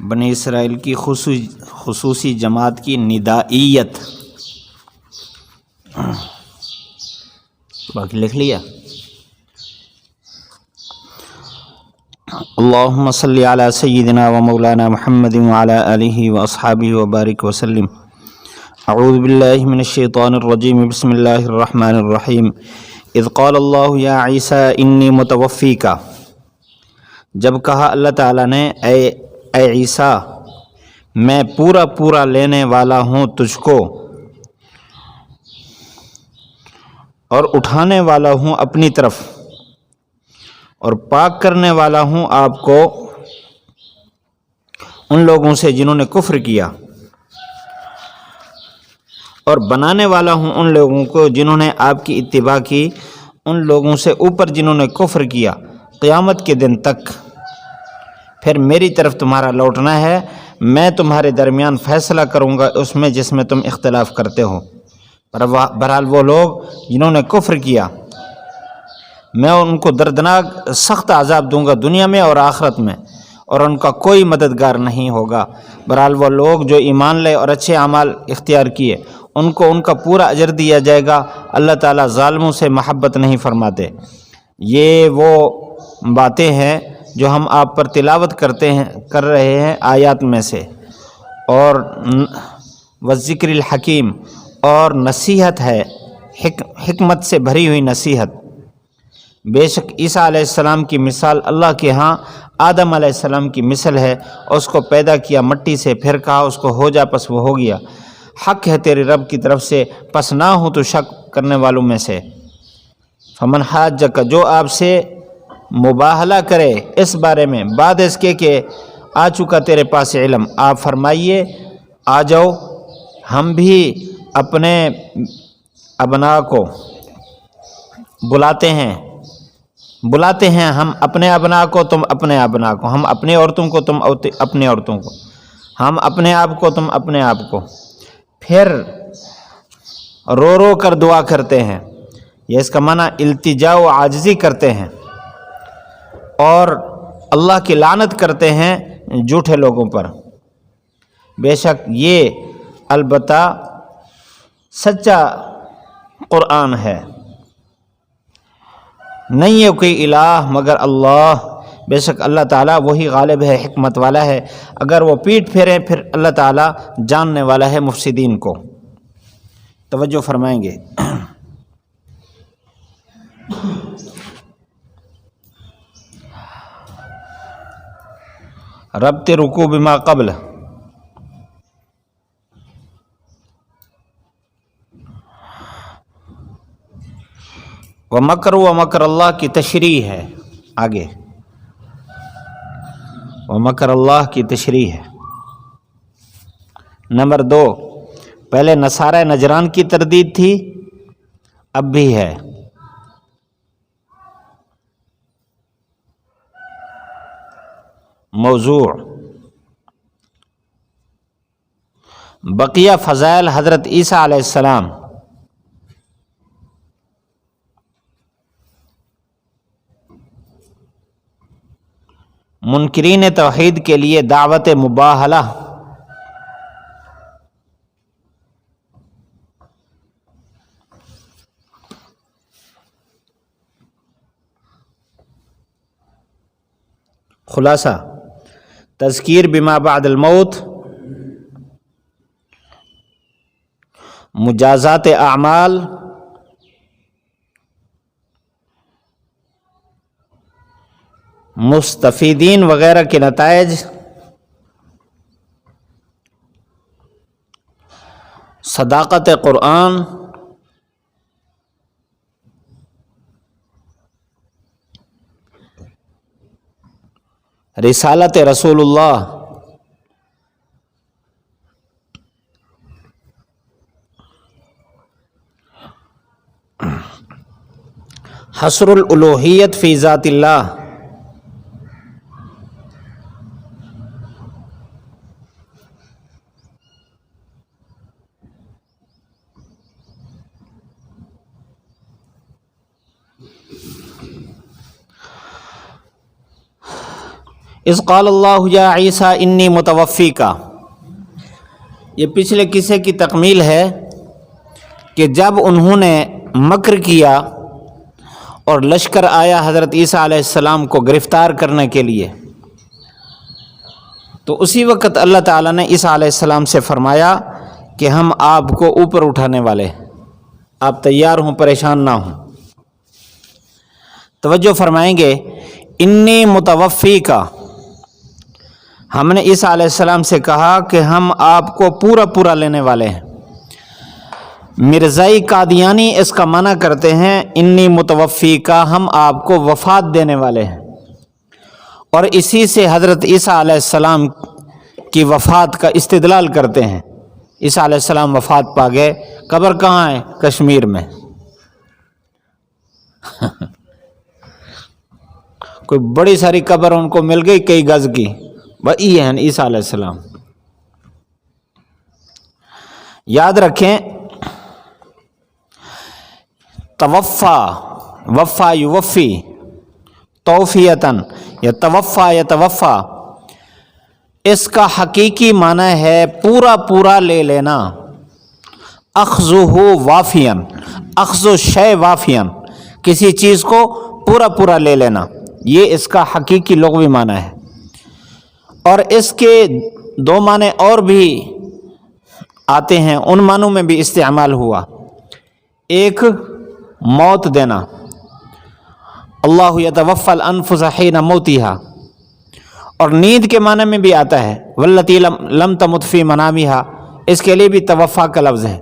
بنی اسرائیل کی خصوصی جماعت کی ندائیت، باقی لکھ لیا۔ اللہم صلی علی سیدنا و مولانا محمد وعلی آلہ و اصحابہ وبارک وسلم۔ اعوذ باللہ من الشیطان الرجیم، بسم اللہ الرحمن الرحیم۔ اذ قال اللہ یا عیسیٰ انی متوفیک، جب کہا اللہ تعالیٰ نے اے عیسیٰ میں پورا لینے والا ہوں تجھ کو اور اٹھانے والا ہوں اپنی طرف اور پاک کرنے والا ہوں آپ کو ان لوگوں سے جنہوں نے کفر کیا، اور بنانے والا ہوں ان لوگوں کو جنہوں نے آپ کی اتباع کی، ان لوگوں سے اوپر جنہوں نے کفر کیا، قیامت کے دن تک۔ پھر میری طرف تمہارا لوٹنا ہے، میں تمہارے درمیان فیصلہ کروں گا اس میں جس میں تم اختلاف کرتے ہو۔ بہرحال وہ لوگ جنہوں نے کفر کیا، میں ان کو دردناک سخت عذاب دوں گا دنیا میں اور آخرت میں، اور ان کا کوئی مددگار نہیں ہوگا۔ بہرحال وہ لوگ جو ایمان لے اور اچھے اعمال اختیار کیے ان کو ان کا پورا اجر دیا جائے گا۔ اللہ تعالیٰ ظالموں سے محبت نہیں فرماتے۔ یہ وہ باتیں ہیں جو ہم آپ پر تلاوت کر رہے ہیں آیات میں سے، اور والذکر الحکیم، اور نصیحت ہے، حکمت سے بھری ہوئی نصیحت۔ بے شک عیسیٰ علیہ السلام کی مثال اللہ کے ہاں آدم علیہ السلام کی مثل ہے، اس کو پیدا کیا مٹی سے، پھر کہا اس کو ہو جا، پس وہ ہو گیا۔ حق ہے تیرے رب کی طرف سے، پس نہ ہو تو شک کرنے والوں میں سے۔ فمن حاجک، جو آپ سے مباہلہ کرے اس بارے میں بعد اس کے کہ آ چکا تیرے پاس علم، آپ فرمائیے آ جاؤ، ہم بھی اپنے ابناء کو بلاتے ہیں ہم اپنے ابناء کو، تم اپنے ابناء کو، ہم اپنے عورتوں کو، تم اپنے عورتوں کو، ہم اپنے آپ کو، تم اپنے آپ کو۔ پھر رو رو کر دعا کرتے ہیں، یہ اس کا معنی التجا و عاجزی کرتے ہیں، اور اللہ کی لعنت کرتے ہیں جھوٹے لوگوں پر۔ بے شک یہ البتہ سچا قرآن ہے، نہیں ہے کوئی الہ مگر اللہ، بے شک اللہ تعالیٰ وہی غالب ہے، حکمت والا ہے۔ اگر وہ پیٹ پھیریں پھر اللہ تعالیٰ جاننے والا ہے مفسدین کو۔ توجہ فرمائیں گے۔ ربط رکوع بما قبل، ومکر ومکر اللہ کی تشریح ہے آگے، ومکر اللہ کی تشریح ہے۔ نمبر 2، پہلے نصارہ نجران کی تردید تھی، اب بھی ہے۔ موضوع بقیہ فضائل حضرت عیسیٰ علیہ السلام۔ منکرین توحید کے لیے دعوت مباہلہ۔ خلاصہ تذکیر بما بعد الموت، مجازات اعمال، مستفیدین وغیرہ کے نتائج، صداقت قرآن، رسالت رسول اللہ، حصر الالوہیت فی ذات اللہ، اذ قال اللہ یا عیسیٰ انی متوفیکا، یہ پچھلے قصے کی تکمیل ہے کہ جب انہوں نے مکر کیا اور لشکر آیا حضرت عیسیٰ علیہ السلام کو گرفتار کرنے کے لیے، تو اسی وقت اللہ تعالیٰ نے عیسیٰ علیہ السلام سے فرمایا کہ ہم آپ کو اوپر اٹھانے والے ہیں، آپ تیار ہوں، پریشان نہ ہوں۔ توجہ فرمائیں گے، انی متوفیکا، ہم نے عیسیٰ علیہ السلام سے کہا کہ ہم آپ کو پورا لینے والے ہیں۔ مرزائی قادیانی اس کا معنی کرتے ہیں انی متوفیکا، ہم آپ کو وفات دینے والے ہیں، اور اسی سے حضرت عیسیٰ علیہ السلام کی وفات کا استدلال کرتے ہیں۔ عیسیٰ علیہ السلام وفات پا گئے، قبر کہاں ہے؟ کشمیر میں۔ کوئی بڑی ساری قبر ان کو مل گئی، کئی گز کی، وہی ہیں عیسیٰ علیہ السلام۔ یاد رکھیں، توفا، وفا یوفی، توفیتاً، یا توفا یا توفا، اس کا حقیقی معنی ہے پورا لے لینا۔ اخذہ وافیاً، اخذ الشیء وافیاً، کسی چیز کو پورا لے لینا، یہ اس کا حقیقی لغوی معنی ہے۔ اور اس کے دو معنی اور بھی آتے ہیں، ان معنوں میں بھی استعمال ہوا۔ ایک موت دینا، اللہ یتوفی الانفس حین موتہا، اور نیند کے معنی میں بھی آتا ہے، واللتی لم تمت فی منامہا، اس کے لیے بھی توفا کا لفظ ہے۔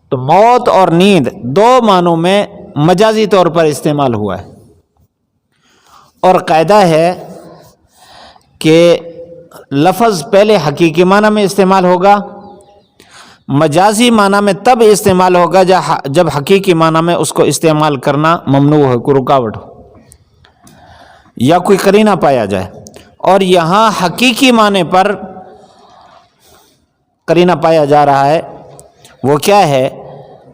تو موت اور نیند دو معنوں میں مجازی طور پر استعمال ہوا ہے، اور قاعدہ ہے کہ لفظ پہلے حقیقی معنی میں استعمال ہوگا، مجازی معنی میں تب استعمال ہوگا جب حقیقی معنی میں اس کو استعمال کرنا ممنوع ہو، کوئی رکاوٹ ہو یا کوئی قرینہ پایا جائے۔ اور یہاں حقیقی معنی پر قرینہ پایا جا رہا ہے، وہ کیا ہے؟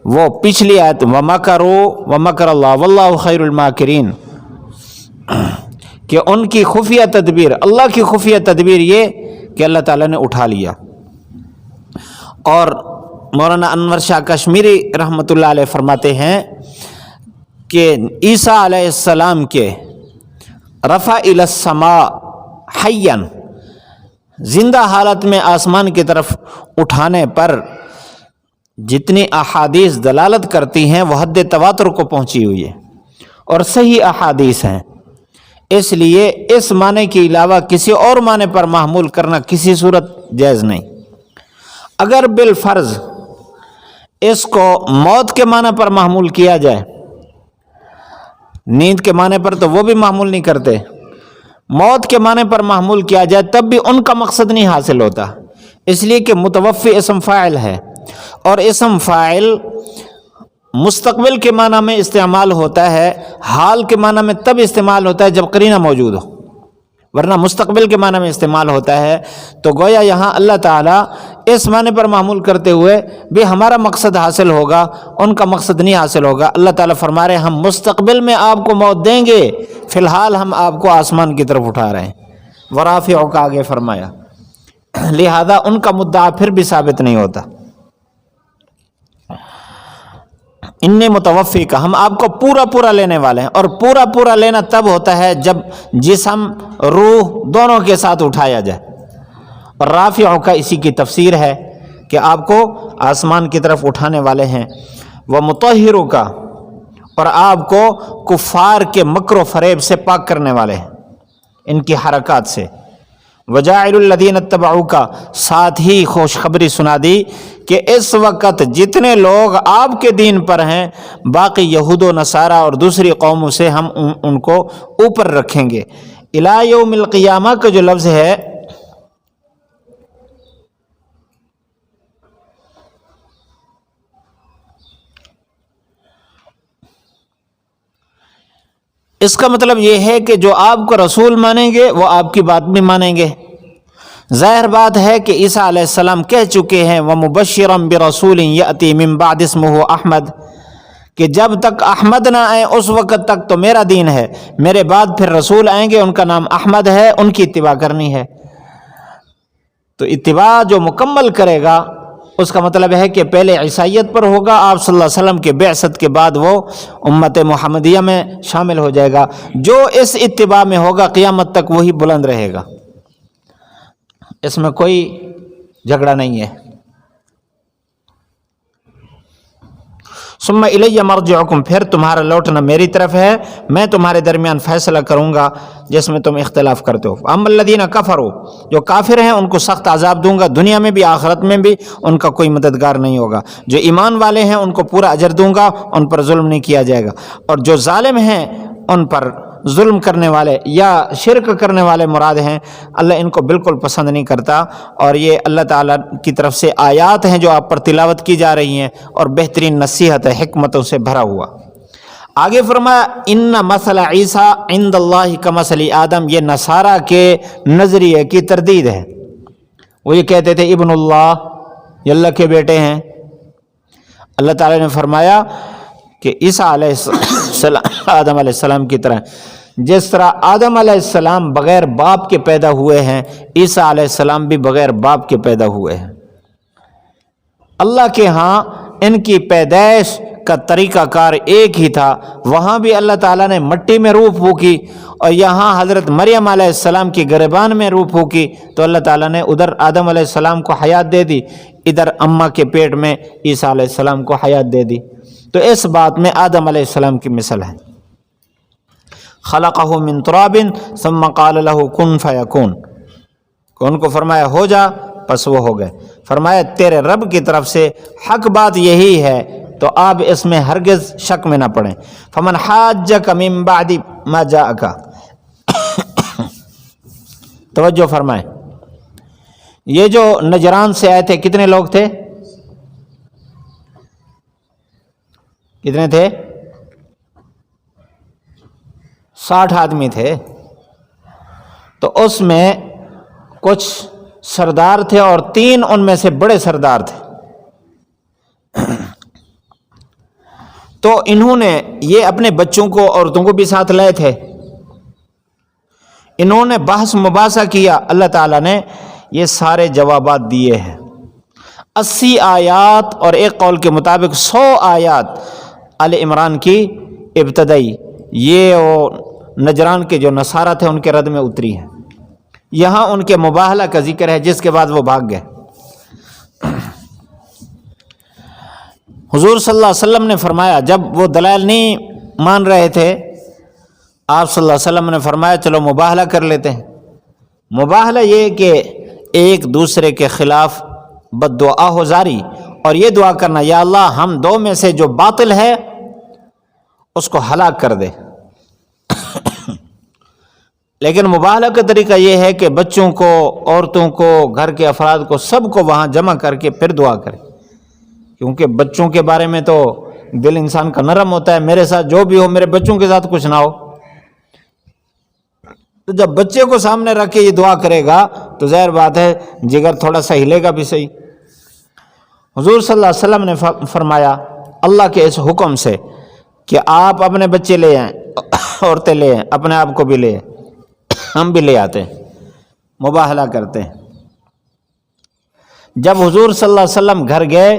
وہ پچھلی آیت وَمَكَرُوا وَمَكَرَ اللَّهُ وَاللَّهُ خَيْرُ الْمَاكِرِينَ، کہ ان کی خفیہ تدبیر، اللہ کی خفیہ تدبیر یہ کہ اللہ تعالیٰ نے اٹھا لیا۔ اور مولانا انور شاہ کشمیری رحمۃ اللہ علیہ فرماتے ہیں کہ عیسیٰ علیہ السلام کے رفع الی السماء حیا، زندہ حالت میں آسمان کی طرف اٹھانے پر جتنی احادیث دلالت کرتی ہیں وہ حد تواتر کو پہنچی ہوئی ہے اور صحیح احادیث ہیں، اس لیے اس معنی کے علاوہ کسی اور معنی پر محمول کرنا کسی صورت جائز نہیں۔ اگر بالفرض اس کو موت کے معنی پر محمول کیا جائے، نیند کے معنی پر تو وہ بھی محمول نہیں کرتے، موت کے معنی پر محمول کیا جائے تب بھی ان کا مقصد نہیں حاصل ہوتا، اس لیے کہ متوفی اسم فاعل ہے، اور اسم فاعل مستقبل کے معنی میں استعمال ہوتا ہے، حال کے معنی میں تب استعمال ہوتا ہے جب قرینہ موجود ہو، ورنہ مستقبل کے معنی میں استعمال ہوتا ہے۔ تو گویا یہاں اللہ تعالیٰ اس معنی پر معمول کرتے ہوئے بھی ہمارا مقصد حاصل ہوگا، ان کا مقصد نہیں حاصل ہوگا۔ اللہ تعالیٰ فرما رہے ہیں ہم مستقبل میں آپ کو موت دیں گے، فی الحال ہم آپ کو آسمان کی طرف اٹھا رہے ہیں، ورافعہ کا آگے فرمایا، لہذا ان کا مدعا پھر بھی ثابت نہیں ہوتا۔ انی متوفی کا، ہم آپ کو پورا لینے والے ہیں، اور پورا لینا تب ہوتا ہے جب جسم روح دونوں کے ساتھ اٹھایا جائے، اور رافع کا اسی کی تفسیر ہے کہ آپ کو آسمان کی طرف اٹھانے والے ہیں، وہ مطہر کا، اور آپ کو کفار کے مکر و فریب سے پاک کرنے والے ہیں، ان کی حرکات سے۔ وجاعل الذین اتبعوا کا، ساتھ ہی خوشخبری سنا دی کہ اس وقت جتنے لوگ آپ کے دین پر ہیں، باقی یہود و نصارہ اور دوسری قوموں سے ہم ان کو اوپر رکھیں گے۔ الی یوم القیامہ کا جو لفظ ہے، اس کا مطلب یہ ہے کہ جو آپ کو رسول مانیں گے وہ آپ کی بات بھی مانیں گے۔ ظاہر بات ہے کہ عیسیٰ علیہ السلام کہہ چکے ہیں وَمُبَشِّرًا بِرَسُولٍ يَأْتِي مِن بَعْدِ اسْمُهُ احمد، کہ جب تک احمد نہ آئے اس وقت تک تو میرا دین ہے، میرے بعد پھر رسول آئیں گے، ان کا نام احمد ہے، ان کی اتباع کرنی ہے۔ تو اتباع جو مکمل کرے گا اس کا مطلب ہے کہ پہلے عیسائیت پر ہوگا، آپ صلی اللہ علیہ وسلم کے بعثت کے بعد وہ امت محمدیہ میں شامل ہو جائے گا۔ جو اس اتباع میں ہوگا قیامت تک وہی بلند رہے گا، اس میں کوئی جھگڑا نہیں ہے۔ ثم الی مرجعکم، پھر تمہارا لوٹنا میری طرف ہے، میں تمہارے درمیان فیصلہ کروں گا جس میں تم اختلاف کرتے ہو۔ اما الذین کفروا، جو کافر ہیں ان کو سخت عذاب دوں گا، دنیا میں بھی آخرت میں بھی ان کا کوئی مددگار نہیں ہوگا۔ جو ایمان والے ہیں ان کو پورا اجر دوں گا، ان پر ظلم نہیں کیا جائے گا، اور جو ظالم ہیں ان پر ظلم کرنے والے یا شرک کرنے والے مراد ہیں، اللہ ان کو بالکل پسند نہیں کرتا۔ اور یہ اللہ تعالیٰ کی طرف سے آیات ہیں جو آپ پر تلاوت کی جا رہی ہیں، اور بہترین نصیحت ہے حکمتوں سے بھرا ہوا۔ آگے فرمایا ان مثل عیسیٰ عند اللہ کمثل آدم، یہ نصارہ کے نظریے کی تردید ہے۔ وہ یہ کہتے تھے ابن اللہ، یہ اللہ کے بیٹے ہیں۔ اللہ تعالیٰ نے فرمایا کہ عیسیٰ علیہ السلام آدم علیہ السلام کی طرح، جس طرح آدم علیہ السلام بغیر باپ کے پیدا ہوئے ہیں، عیسیٰ علیہ السلام بھی بغیر باپ کے پیدا ہوئے ہیں۔ اللہ کے ہاں ان کی پیدائش کا طریقہ کار ایک ہی تھا، وہاں بھی اللہ تعالیٰ نے مٹی میں روح پھونکی، اور یہاں حضرت مریم علیہ السلام کی گریبان میں روح پھونکی تو اللہ تعالیٰ نے ادھر آدم علیہ السلام کو حیات دے دی، ادھر اماں کے پیٹ میں عیسیٰ علیہ السلام کو حیات دے دی۔ تو اس بات میں آدم علیہ السلام کی مثل ہے۔ خلقہ من تراب ثم قال له کن فیکون، ان کو فرمایا ہو جا، پس وہ ہو گئے۔ فرمایا تیرے رب کی طرف سے حق بات یہی ہے، تو آپ اس میں ہرگز شک میں نہ پڑیں۔ فمن حاجک من بعد ما جاءک، توجہ فرمائیں، یہ جو نجران سے آئے تھے کتنے لوگ تھے؟ کتنے تھے؟ 60 آدمی تھے۔ تو اس میں کچھ سردار تھے اور 3 ان میں سے بڑے سردار تھے۔ تو انہوں نے یہ اپنے بچوں کو عورتوں کو بھی ساتھ لائے تھے، انہوں نے بحث مباحثہ کیا، اللہ تعالیٰ نے یہ سارے جوابات دیے ہیں۔ 80 آیات اور ایک قول کے مطابق 100 آیات آل عمران کی ابتدائی یہ وہ نجران کے جو نصارہ تھے ان کے رد میں اتری ہیں۔ یہاں ان کے مباہلہ کا ذکر ہے جس کے بعد وہ بھاگ گئے۔ حضور صلی اللہ علیہ وسلم نے فرمایا، جب وہ دلائل نہیں مان رہے تھے، آپ صلی اللہ علیہ وسلم نے فرمایا چلو مباہلہ کر لیتے ہیں۔ مباہلہ یہ کہ ایک دوسرے کے خلاف بد دعا ہو زاری، اور یہ دعا کرنا یا اللہ ہم 2 میں سے جو باطل ہے اس کو ہلاک کر دے۔ لیکن مباہلہ کا طریقہ یہ ہے کہ بچوں کو، عورتوں کو، گھر کے افراد کو، سب کو وہاں جمع کر کے پھر دعا کرے، کیونکہ بچوں کے بارے میں تو دل انسان کا نرم ہوتا ہے، میرے ساتھ جو بھی ہو میرے بچوں کے ساتھ کچھ نہ ہو۔ تو جب بچے کو سامنے رکھ کے یہ دعا کرے گا تو ظاہر بات ہے جگر تھوڑا سا ہلے گا بھی صحیح۔ حضور صلی اللہ علیہ وسلم نے فرمایا اللہ کے اس حکم سے کہ آپ اپنے بچے لے آئیں، عورتیں لے آئیں، اپنے آپ کو بھی لے آئیں، ہم بھی لے آتے ہیں، مباہلہ کرتے ہیں۔ جب حضور صلی اللہ علیہ وسلم گھر گئے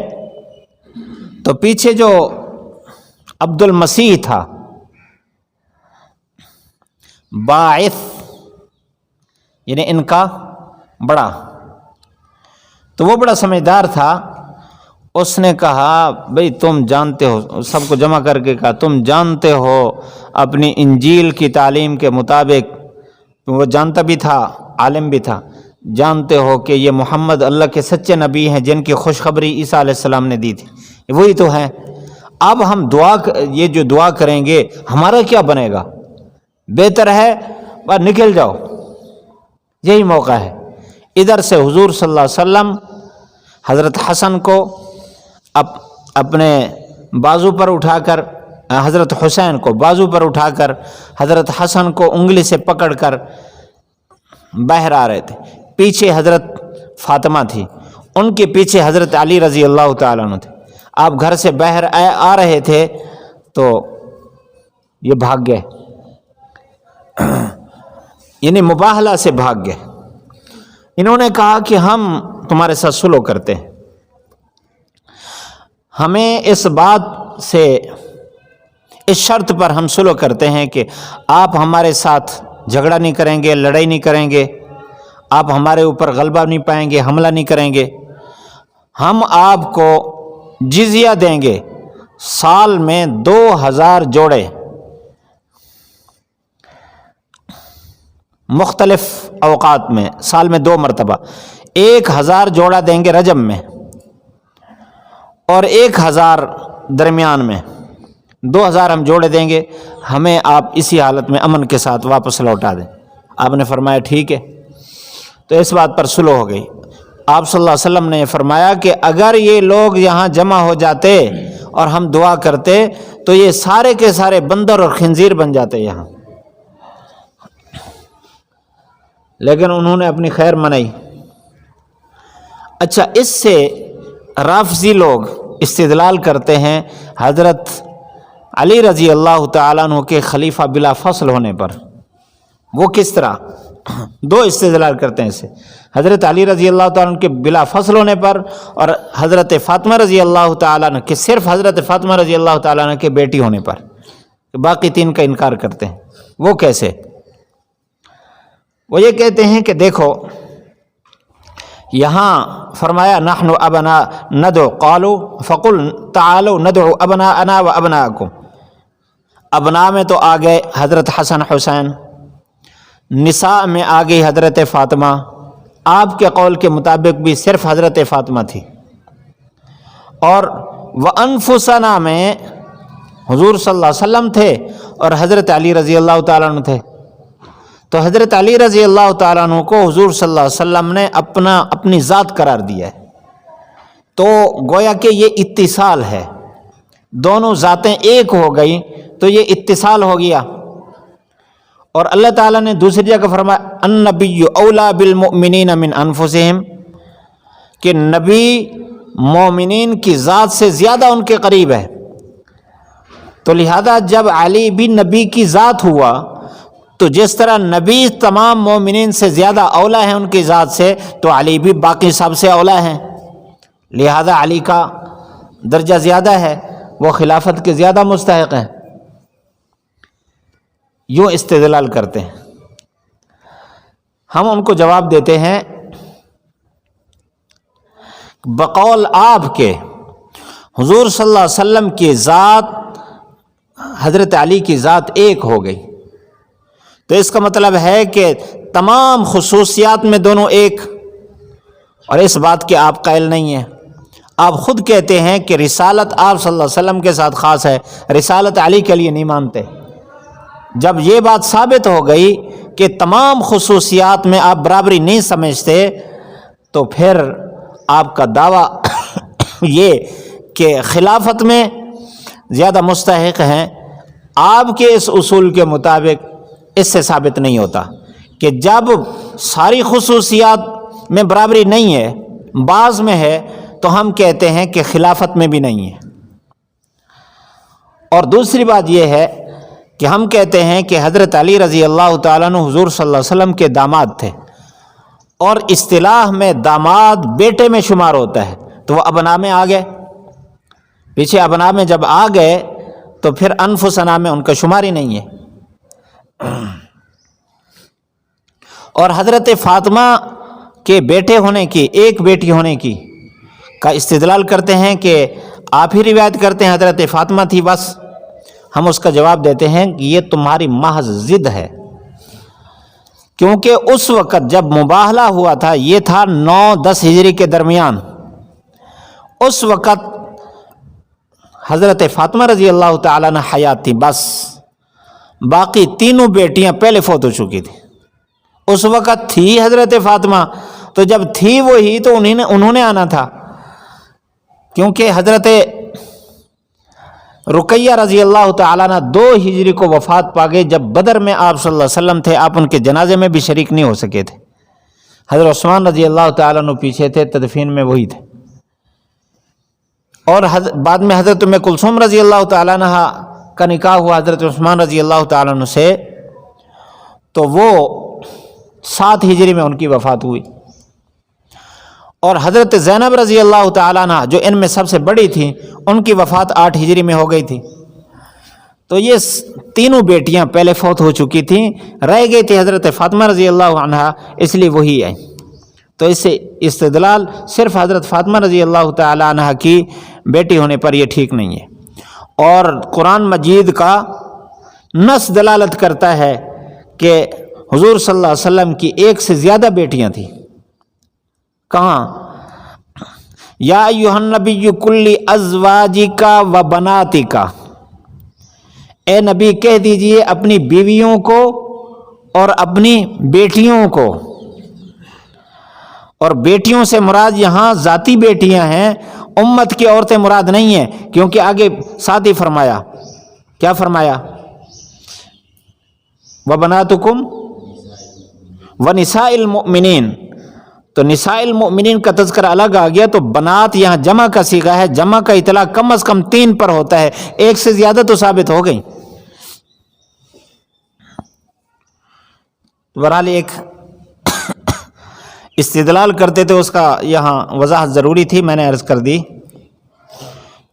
تو پیچھے جو عبد المسیح تھا، باعث یعنی ان کا بڑا، تو وہ بڑا سمجھدار تھا، اس نے کہا بھئی تم جانتے ہو، سب کو جمع کر کے کہا تم جانتے ہو اپنی انجیل کی تعلیم کے مطابق، وہ جانتا بھی تھا، عالم بھی تھا، جانتے ہو کہ یہ محمد اللہ کے سچے نبی ہیں جن کی خوشخبری عیسیٰ علیہ السلام نے دی تھی، وہی تو ہیں۔ اب ہم یہ جو دعا کریں گے ہمارا کیا بنے گا؟ بہتر ہے بس نکل جاؤ، یہی موقع ہے۔ ادھر سے حضور صلی اللہ علیہ وسلم حضرت حسن کو اپنے بازو پر اٹھا کر، حضرت حسین کو بازو پر اٹھا کر، حضرت حسن کو انگلی سے پکڑ کر باہر آ رہے تھے۔ پیچھے حضرت فاطمہ تھی، ان کے پیچھے حضرت علی رضی اللہ تعالیٰ عنہ تھے۔ آپ گھر سے باہر آ رہے تھے تو یہ بھاگ گئے، یعنی مباہلہ سے بھاگ گئے۔ انہوں نے کہا کہ ہم تمہارے ساتھ صلح کرتے ہیں، ہمیں اس بات سے، اس شرط پر ہم صلح کرتے ہیں کہ آپ ہمارے ساتھ جھگڑا نہیں کریں گے، لڑائی نہیں کریں گے، آپ ہمارے اوپر غلبہ نہیں پائیں گے، حملہ نہیں کریں گے، ہم آپ کو جزیہ دیں گے، سال میں 2000 جوڑے، مختلف اوقات میں، سال میں 2 مرتبہ 1000 جوڑا دیں گے رجب میں، اور 1000 درمیان میں، 2000 ہم جوڑے دیں گے، ہمیں آپ اسی حالت میں امن کے ساتھ واپس لوٹا دیں۔ آپ نے فرمایا ٹھیک ہے، تو اس بات پر صلح ہو گئی۔ آپ صلی اللہ علیہ وسلم نے یہ فرمایا کہ اگر یہ لوگ یہاں جمع ہو جاتے اور ہم دعا کرتے تو یہ سارے کے سارے بندر اور خنزیر بن جاتے یہاں، لیکن انہوں نے اپنی خیر منائی۔ اچھا، اس سے رافضی لوگ استدلال کرتے ہیں حضرت علی رضی اللہ تعالیٰ عنہ کے خلیفہ بلا فصل ہونے پر۔ وہ کس طرح؟ 2 استدلال کرتے ہیں اسے، حضرت علی رضی اللہ تعالیٰ عنہ کے بلا فصل ہونے پر، اور حضرت فاطمہ رضی اللہ تعالیٰ عنہ کے، صرف حضرت فاطمہ رضی اللہ تعالیٰ عنہ کے بیٹی ہونے پر، باقی 3 کا انکار کرتے ہیں۔ وہ کیسے؟ وہ یہ کہتے ہیں کہ دیکھو، یہاں فرمایا نحن ابنا ندعو، قالوا فقل تعالوا ندعو ابناءنا وابناءکم، ابنا میں تو آ گئے حضرت حسن حسین، نساء میں آ گئی حضرت فاطمہ، آپ کے قول کے مطابق بھی صرف حضرت فاطمہ تھی، اور وانفسنا میں حضور صلی اللہ علیہ وسلم تھے اور حضرت علی رضی اللہ تعالیٰ عنہ تھے۔ تو حضرت علی رضی اللہ تعالیٰ عنہ کو حضور صلی اللہ علیہ وسلم نے اپنی ذات قرار دیا ہے، تو گویا کہ یہ اتصال ہے، دونوں ذاتیں ایک ہو گئی تو یہ اتصال ہو گیا۔ اور اللہ تعالیٰ نے دوسری جگہ فرمایا النبی اولا بالمؤمنین من انفسہم، کہ نبی مومنین کی ذات سے زیادہ ان کے قریب ہے۔ تو لہذا جب علی بھی نبی کی ذات ہوا تو جس طرح نبی تمام مومنین سے زیادہ اولا ہے ان کی ذات سے، تو علی بھی باقی سب سے اولا ہیں، لہذا علی کا درجہ زیادہ ہے، وہ خلافت کے زیادہ مستحق ہیں۔ یوں استدلال کرتے ہیں۔ ہم ان کو جواب دیتے ہیں بقول آپ کے حضور صلی اللہ علیہ وسلم کی ذات حضرت علی کی ذات ایک ہو گئی، تو اس کا مطلب ہے کہ تمام خصوصیات میں دونوں ایک، اور اس بات کے آپ قائل نہیں ہیں۔ آپ خود کہتے ہیں کہ رسالت آپ صلی اللہ علیہ وسلم کے ساتھ خاص ہے، رسالت علی کے لیے نہیں مانتے۔ جب یہ بات ثابت ہو گئی کہ تمام خصوصیات میں آپ برابری نہیں سمجھتے، تو پھر آپ کا دعویٰ یہ کہ خلافت میں زیادہ مستحق ہیں، آپ کے اس اصول کے مطابق اس سے ثابت نہیں ہوتا کہ جب ساری خصوصیات میں برابری نہیں ہے، بعض میں ہے، تو ہم کہتے ہیں کہ خلافت میں بھی نہیں ہے۔ اور دوسری بات یہ ہے کہ ہم کہتے ہیں کہ حضرت علی رضی اللہ تعالیٰ عنہ حضور صلی اللہ علیہ وسلم کے داماد تھے، اور اصطلاح میں داماد بیٹے میں شمار ہوتا ہے، تو وہ ابنا میں آ گئے، پیچھے ابنا میں جب آ گئے تو پھر انفسنا میں ان کا شمار ہی نہیں ہے۔ اور حضرت فاطمہ کے بیٹے ہونے کی، ایک بیٹی ہونے کی کا استدلال کرتے ہیں کہ آپ ہی روایت کرتے ہیں حضرت فاطمہ تھی بس۔ ہم اس کا جواب دیتے ہیں کہ یہ تمہاری محض ضد ہے، کیونکہ اس وقت جب مباہلہ ہوا تھا یہ تھا 9-10 ہجری کے درمیان، اس وقت حضرت فاطمہ رضی اللہ تعالیٰ عنہ حیات تھی بس، باقی تینوں بیٹیاں پہلے فوت ہو چکی تھیں۔ اس وقت تھی حضرت فاطمہ، تو جب تھی وہی تو انہوں نے آنا تھا، کیونکہ حضرت رقیہ رضی اللہ تعالیٰ عنہ 2 ہجری کو وفات پا گئے، جب بدر میں آپ صلی اللہ علیہ وسلم تھے، آپ ان کے جنازے میں بھی شریک نہیں ہو سکے تھے۔ حضرت عثمان رضی اللہ تعالیٰ عنہ پیچھے تھے، تدفین میں وہی تھے، اور بعد میں حضرت ام کلثوم رضی اللہ تعالیٰ عنہ کا نکاح ہوا حضرت عثمان رضی اللہ تعالیٰ عنہ سے، تو وہ 7 ہجری میں ان کی وفات ہوئی، اور حضرت زینب رضی اللہ تعالیٰ عنہ جو ان میں سب سے بڑی تھیں، ان کی وفات 8 ہجری میں ہو گئی تھی۔ تو یہ تینوں بیٹیاں پہلے فوت ہو چکی تھیں، رہ گئی تھی حضرت فاطمہ رضی اللہ عنہ، اس لیے وہی آئی۔ تو اس سے استدلال صرف حضرت فاطمہ رضی اللہ تعالی عنہ کی بیٹی ہونے پر یہ ٹھیک نہیں ہے، اور قرآن مجید کا نص دلالت کرتا ہے کہ حضور صلی اللہ علیہ وسلم کی ایک سے زیادہ بیٹیاں تھیں۔ کہاں؟ یا ایھا النبی کل ازواجک و بناتک، اے نبی کہہ دیجئے اپنی بیویوں کو اور اپنی بیٹیوں کو، اور بیٹیوں سے مراد یہاں ذاتی بیٹیاں ہیں، امت کی عورتیں مراد نہیں ہیں، کیونکہ آگے ساتھ ہی فرمایا، کیا فرمایا؟ وَبَنَاتُكُمْ وَنِسَاءِ الْمُؤْمِنِينَ، تو نساء المؤمنین کا تذکرہ الگ آ گیا، تو بنات یہاں جمع کا صیغہ ہے، جمع کا اطلاق کم از کم 3 پر ہوتا ہے، ایک سے زیادہ تو ثابت ہو گئی۔ بہرحال ایک استدلال کرتے تھے، اس کا یہاں وضاحت ضروری تھی، میں نے عرض کر دی۔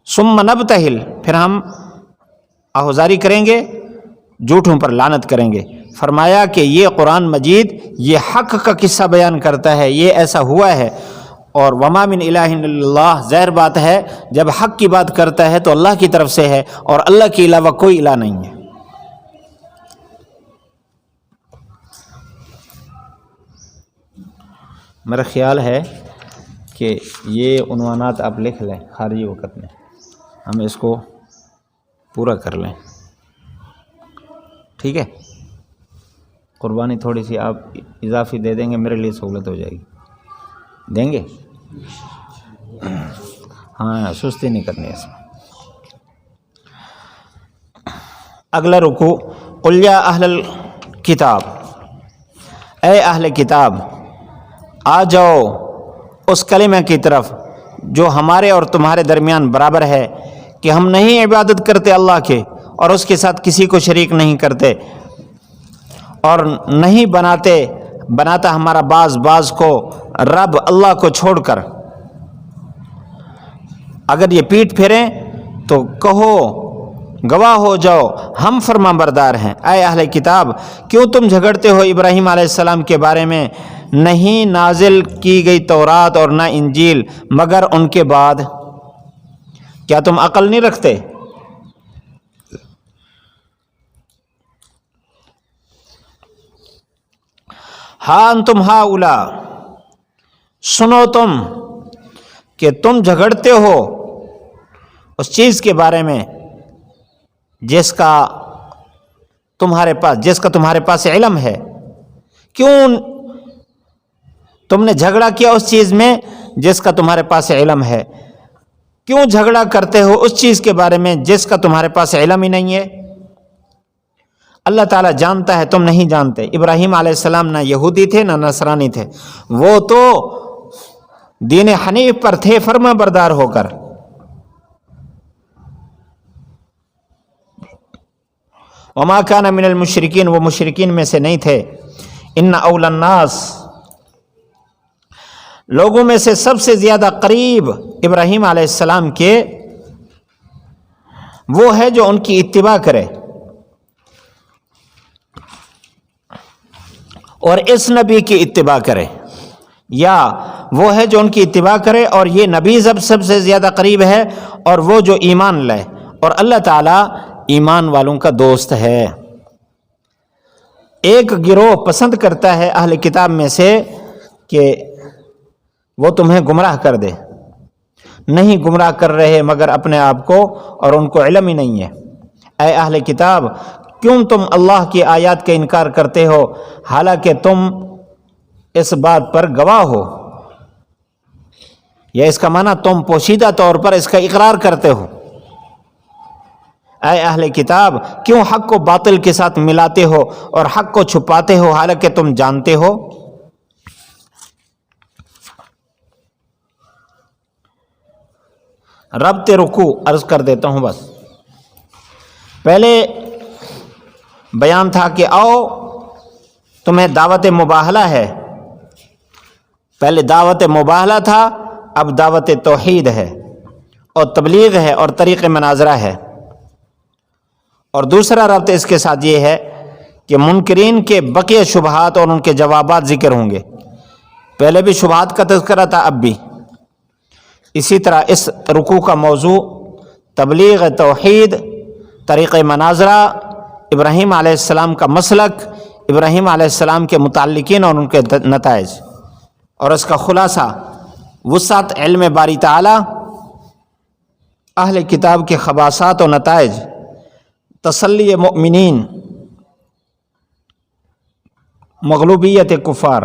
ثم نبتہل، پھر ہم آہوزاری کریں گے، جھوٹوں پر لعنت کریں گے۔ فرمایا کہ یہ قرآن مجید یہ حق کا قصہ بیان کرتا ہے، یہ ایسا ہوا ہے، اور وما من الہ الا اللہ، ظاہر بات ہے جب حق کی بات کرتا ہے تو اللہ کی طرف سے ہے، اور اللہ کے علاوہ کوئی الہ نہیں ہے۔ میرا خیال ہے کہ یہ عنوانات آپ لکھ لیں خارجی وقت میں، ہم اس کو پورا کر لیں، ٹھیک ہے؟ قربانی تھوڑی سی آپ اضافی دے دیں گے، میرے لیے سہولت ہو جائے گی، دیں گے؟ ہاں، سستی نہیں کرنی اس میں۔ اگلا رکوع، قل یا اہل الکتاب، اے اہل کتاب آ جاؤ اس کلمہ کی طرف جو ہمارے اور تمہارے درمیان برابر ہے، کہ ہم نہیں عبادت کرتے اللہ کے اور اس کے ساتھ کسی کو شریک نہیں کرتے، اور نہیں بناتا ہمارا بعض کو رب اللہ کو چھوڑ کر۔ اگر یہ پیٹ پھیریں تو کہو، گواہ ہو جاؤ ہم فرما بردار ہیں۔ اے اہل کتاب، کیوں تم جھگڑتے ہو ابراہیم علیہ السلام کے بارے میں؟ نہیں نازل کی گئی تورات اور نہ انجیل مگر ان کے بعد، کیا تم عقل نہیں رکھتے؟ ہاں انتم ہاؤلا، سنو تم کہ تم جھگڑتے ہو اس چیز کے بارے میں جس کا تمہارے پاس علم ہے۔ کیوں تم نے جھگڑا کیا اس چیز میں جس کا تمہارے پاس علم ہے؟ کیوں جھگڑا کرتے ہو اس چیز کے بارے میں جس کا تمہارے پاس علم ہی نہیں ہے؟ اللہ تعالیٰ جانتا ہے، تم نہیں جانتے۔ ابراہیم علیہ السلام نہ یہودی تھے نہ نصرانی تھے، وہ تو دین حنیف پر تھے، فرما بردار ہو کر۔ وما کان من المشرکین، وہ مشرکین میں سے نہیں تھے۔ ان اول الناس، لوگوں میں سے سب سے زیادہ قریب ابراہیم علیہ السلام کے وہ ہے جو ان کی اتباع کرے، اور اس نبی کی اتباع کرے، یا وہ ہے جو ان کی اتباع کرے اور یہ نبی سب سے زیادہ قریب ہے، اور وہ جو ایمان لائے، اور اللہ تعالیٰ ایمان والوں کا دوست ہے۔ ایک گروہ پسند کرتا ہے اہل کتاب میں سے کہ وہ تمہیں گمراہ کر دے، نہیں گمراہ کر رہے مگر اپنے آپ کو، اور ان کو علم ہی نہیں ہے۔ اے اہل کتاب، کیوں تم اللہ کی آیات کا انکار کرتے ہو حالانکہ تم اس بات پر گواہ ہو، یا اس کا معنی تم پوشیدہ طور پر اس کا اقرار کرتے ہو۔ اے اہل کتاب، کیوں حق کو باطل کے ساتھ ملاتے ہو اور حق کو چھپاتے ہو حالانکہ تم جانتے ہو؟ ربط رکوع عرض کر دیتا ہوں بس۔ پہلے بیان تھا کہ آؤ تمہیں دعوت مباہلہ ہے، پہلے دعوت مباہلہ تھا، اب دعوت توحید ہے اور تبلیغ ہے اور طریق مناظرہ ہے۔ اور دوسرا ربط اس کے ساتھ یہ ہے کہ منکرین کے بقیہ شبہات اور ان کے جوابات ذکر ہوں گے۔ پہلے بھی شبہات کا تذکرہ تھا، اب بھی اسی طرح اس رکوع کا موضوع تبلیغ توحید، طریق مناظرہ، ابراہیم علیہ السلام کا مسلک، ابراہیم علیہ السلام کے متعلقین اور ان کے نتائج، اور اس کا خلاصہ وسعت علم باری تعالی، اہل کتاب کے خباثات و نتائج، تسلی مؤمنین، مغلوبیت کفار۔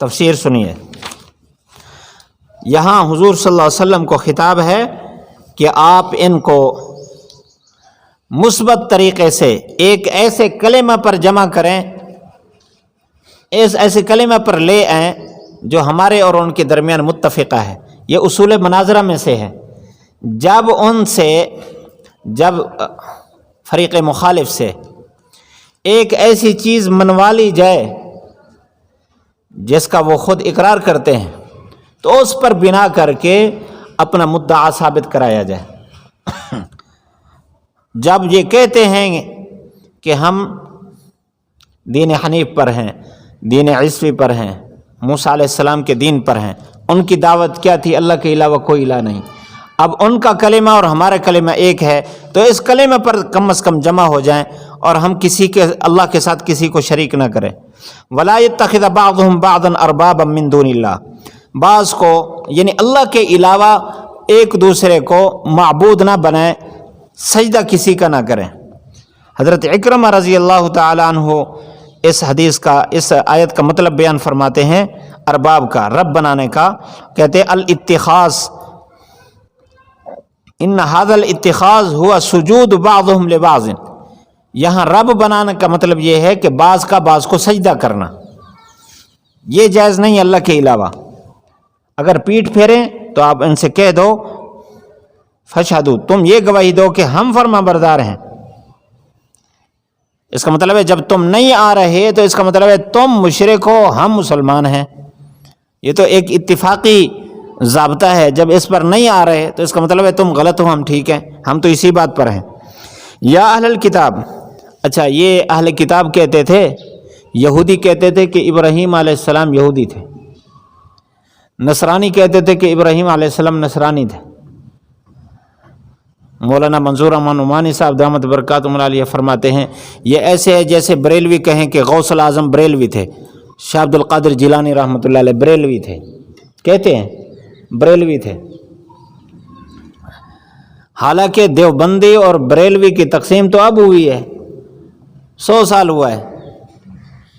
تفسیر سنیے، یہاں حضور صلی اللہ علیہ وسلم کو خطاب ہے کہ آپ ان کو مثبت طریقے سے ایک ایسے کلمہ پر جمع کریں، ایسے کلمہ پر لے آئیں جو ہمارے اور ان کے درمیان متفقہ ہے۔ یہ اصول مناظرہ میں سے ہے۔ جب فریق مخالف سے ایک ایسی چیز منوا لی جائے جس کا وہ خود اقرار کرتے ہیں تو اس پر بنا کر کے اپنا مدعا ثابت کرایا جائے۔ جب یہ کہتے ہیں کہ ہم دین حنیف پر ہیں، دین عیسوی پر ہیں، موسیٰ علیہ السلام کے دین پر ہیں، ان کی دعوت کیا تھی؟ اللہ کے علاوہ کوئی الہ نہیں۔ اب ان کا کلمہ اور ہمارا کلمہ ایک ہے، تو اس کلمہ پر کم از کم جمع ہو جائیں اور ہم اللہ کے ساتھ کسی کو شریک نہ کریں۔ وَلَا يَتَّخِذَ بَعْضُهُمْ بَعْضًا أَرْبَابًا مِّن دُونِ اللَّهِ، بعض کو یعنی اللہ کے علاوہ ایک دوسرے کو معبود نہ بنائیں، سجدہ کسی کا نہ کریں۔ حضرت عکرمہ رضی اللہ تعالی عنہ اس حدیث کا، اس آیت کا مطلب بیان فرماتے ہیں، ارباب کا، رب بنانے کا، کہتے ہیں الاتخاذ، ان هذا الاتخاذ هو سجود بعضهم لبعض۔ یہاں رب بنانے کا مطلب یہ ہے کہ بعض کا بعض کو سجدہ کرنا، یہ جائز نہیں اللہ کے علاوہ۔ اگر پیٹھ پھیریں تو آپ ان سے کہہ دو فشہدوا، تم یہ گواہی دو کہ ہم فرما بردار ہیں۔ اس کا مطلب ہے جب تم نہیں آ رہے تو اس کا مطلب ہے تم مشرک ہو، ہم مسلمان ہیں۔ یہ تو ایک اتفاقی ضابطہ ہے، جب اس پر نہیں آ رہے تو اس کا مطلب ہے تم غلط ہو، ہم ٹھیک ہیں، ہم تو اسی بات پر ہیں۔ یا اہل الکتاب، اچھا یہ اہل کتاب کہتے تھے، یہودی کہتے تھے کہ ابراہیم علیہ السلام یہودی تھے، نصرانی کہتے تھے کہ ابراہیم علیہ السلام نصرانی تھے۔ مولانا منظور امان عمانی صاحب دامت برکاتہم العالیہ فرماتے ہیں یہ ایسے ہے جیسے بریلوی کہیں کہ غوث الاعظم بریلوی تھے، شاہ عبد القادر جیلانی رحمۃ اللہ علیہ بریلوی تھے، کہتے ہیں بریلوی تھے۔ حالانکہ دیوبندی اور بریلوی کی تقسیم تو اب ہوئی ہے، 100 سال ہوا ہے،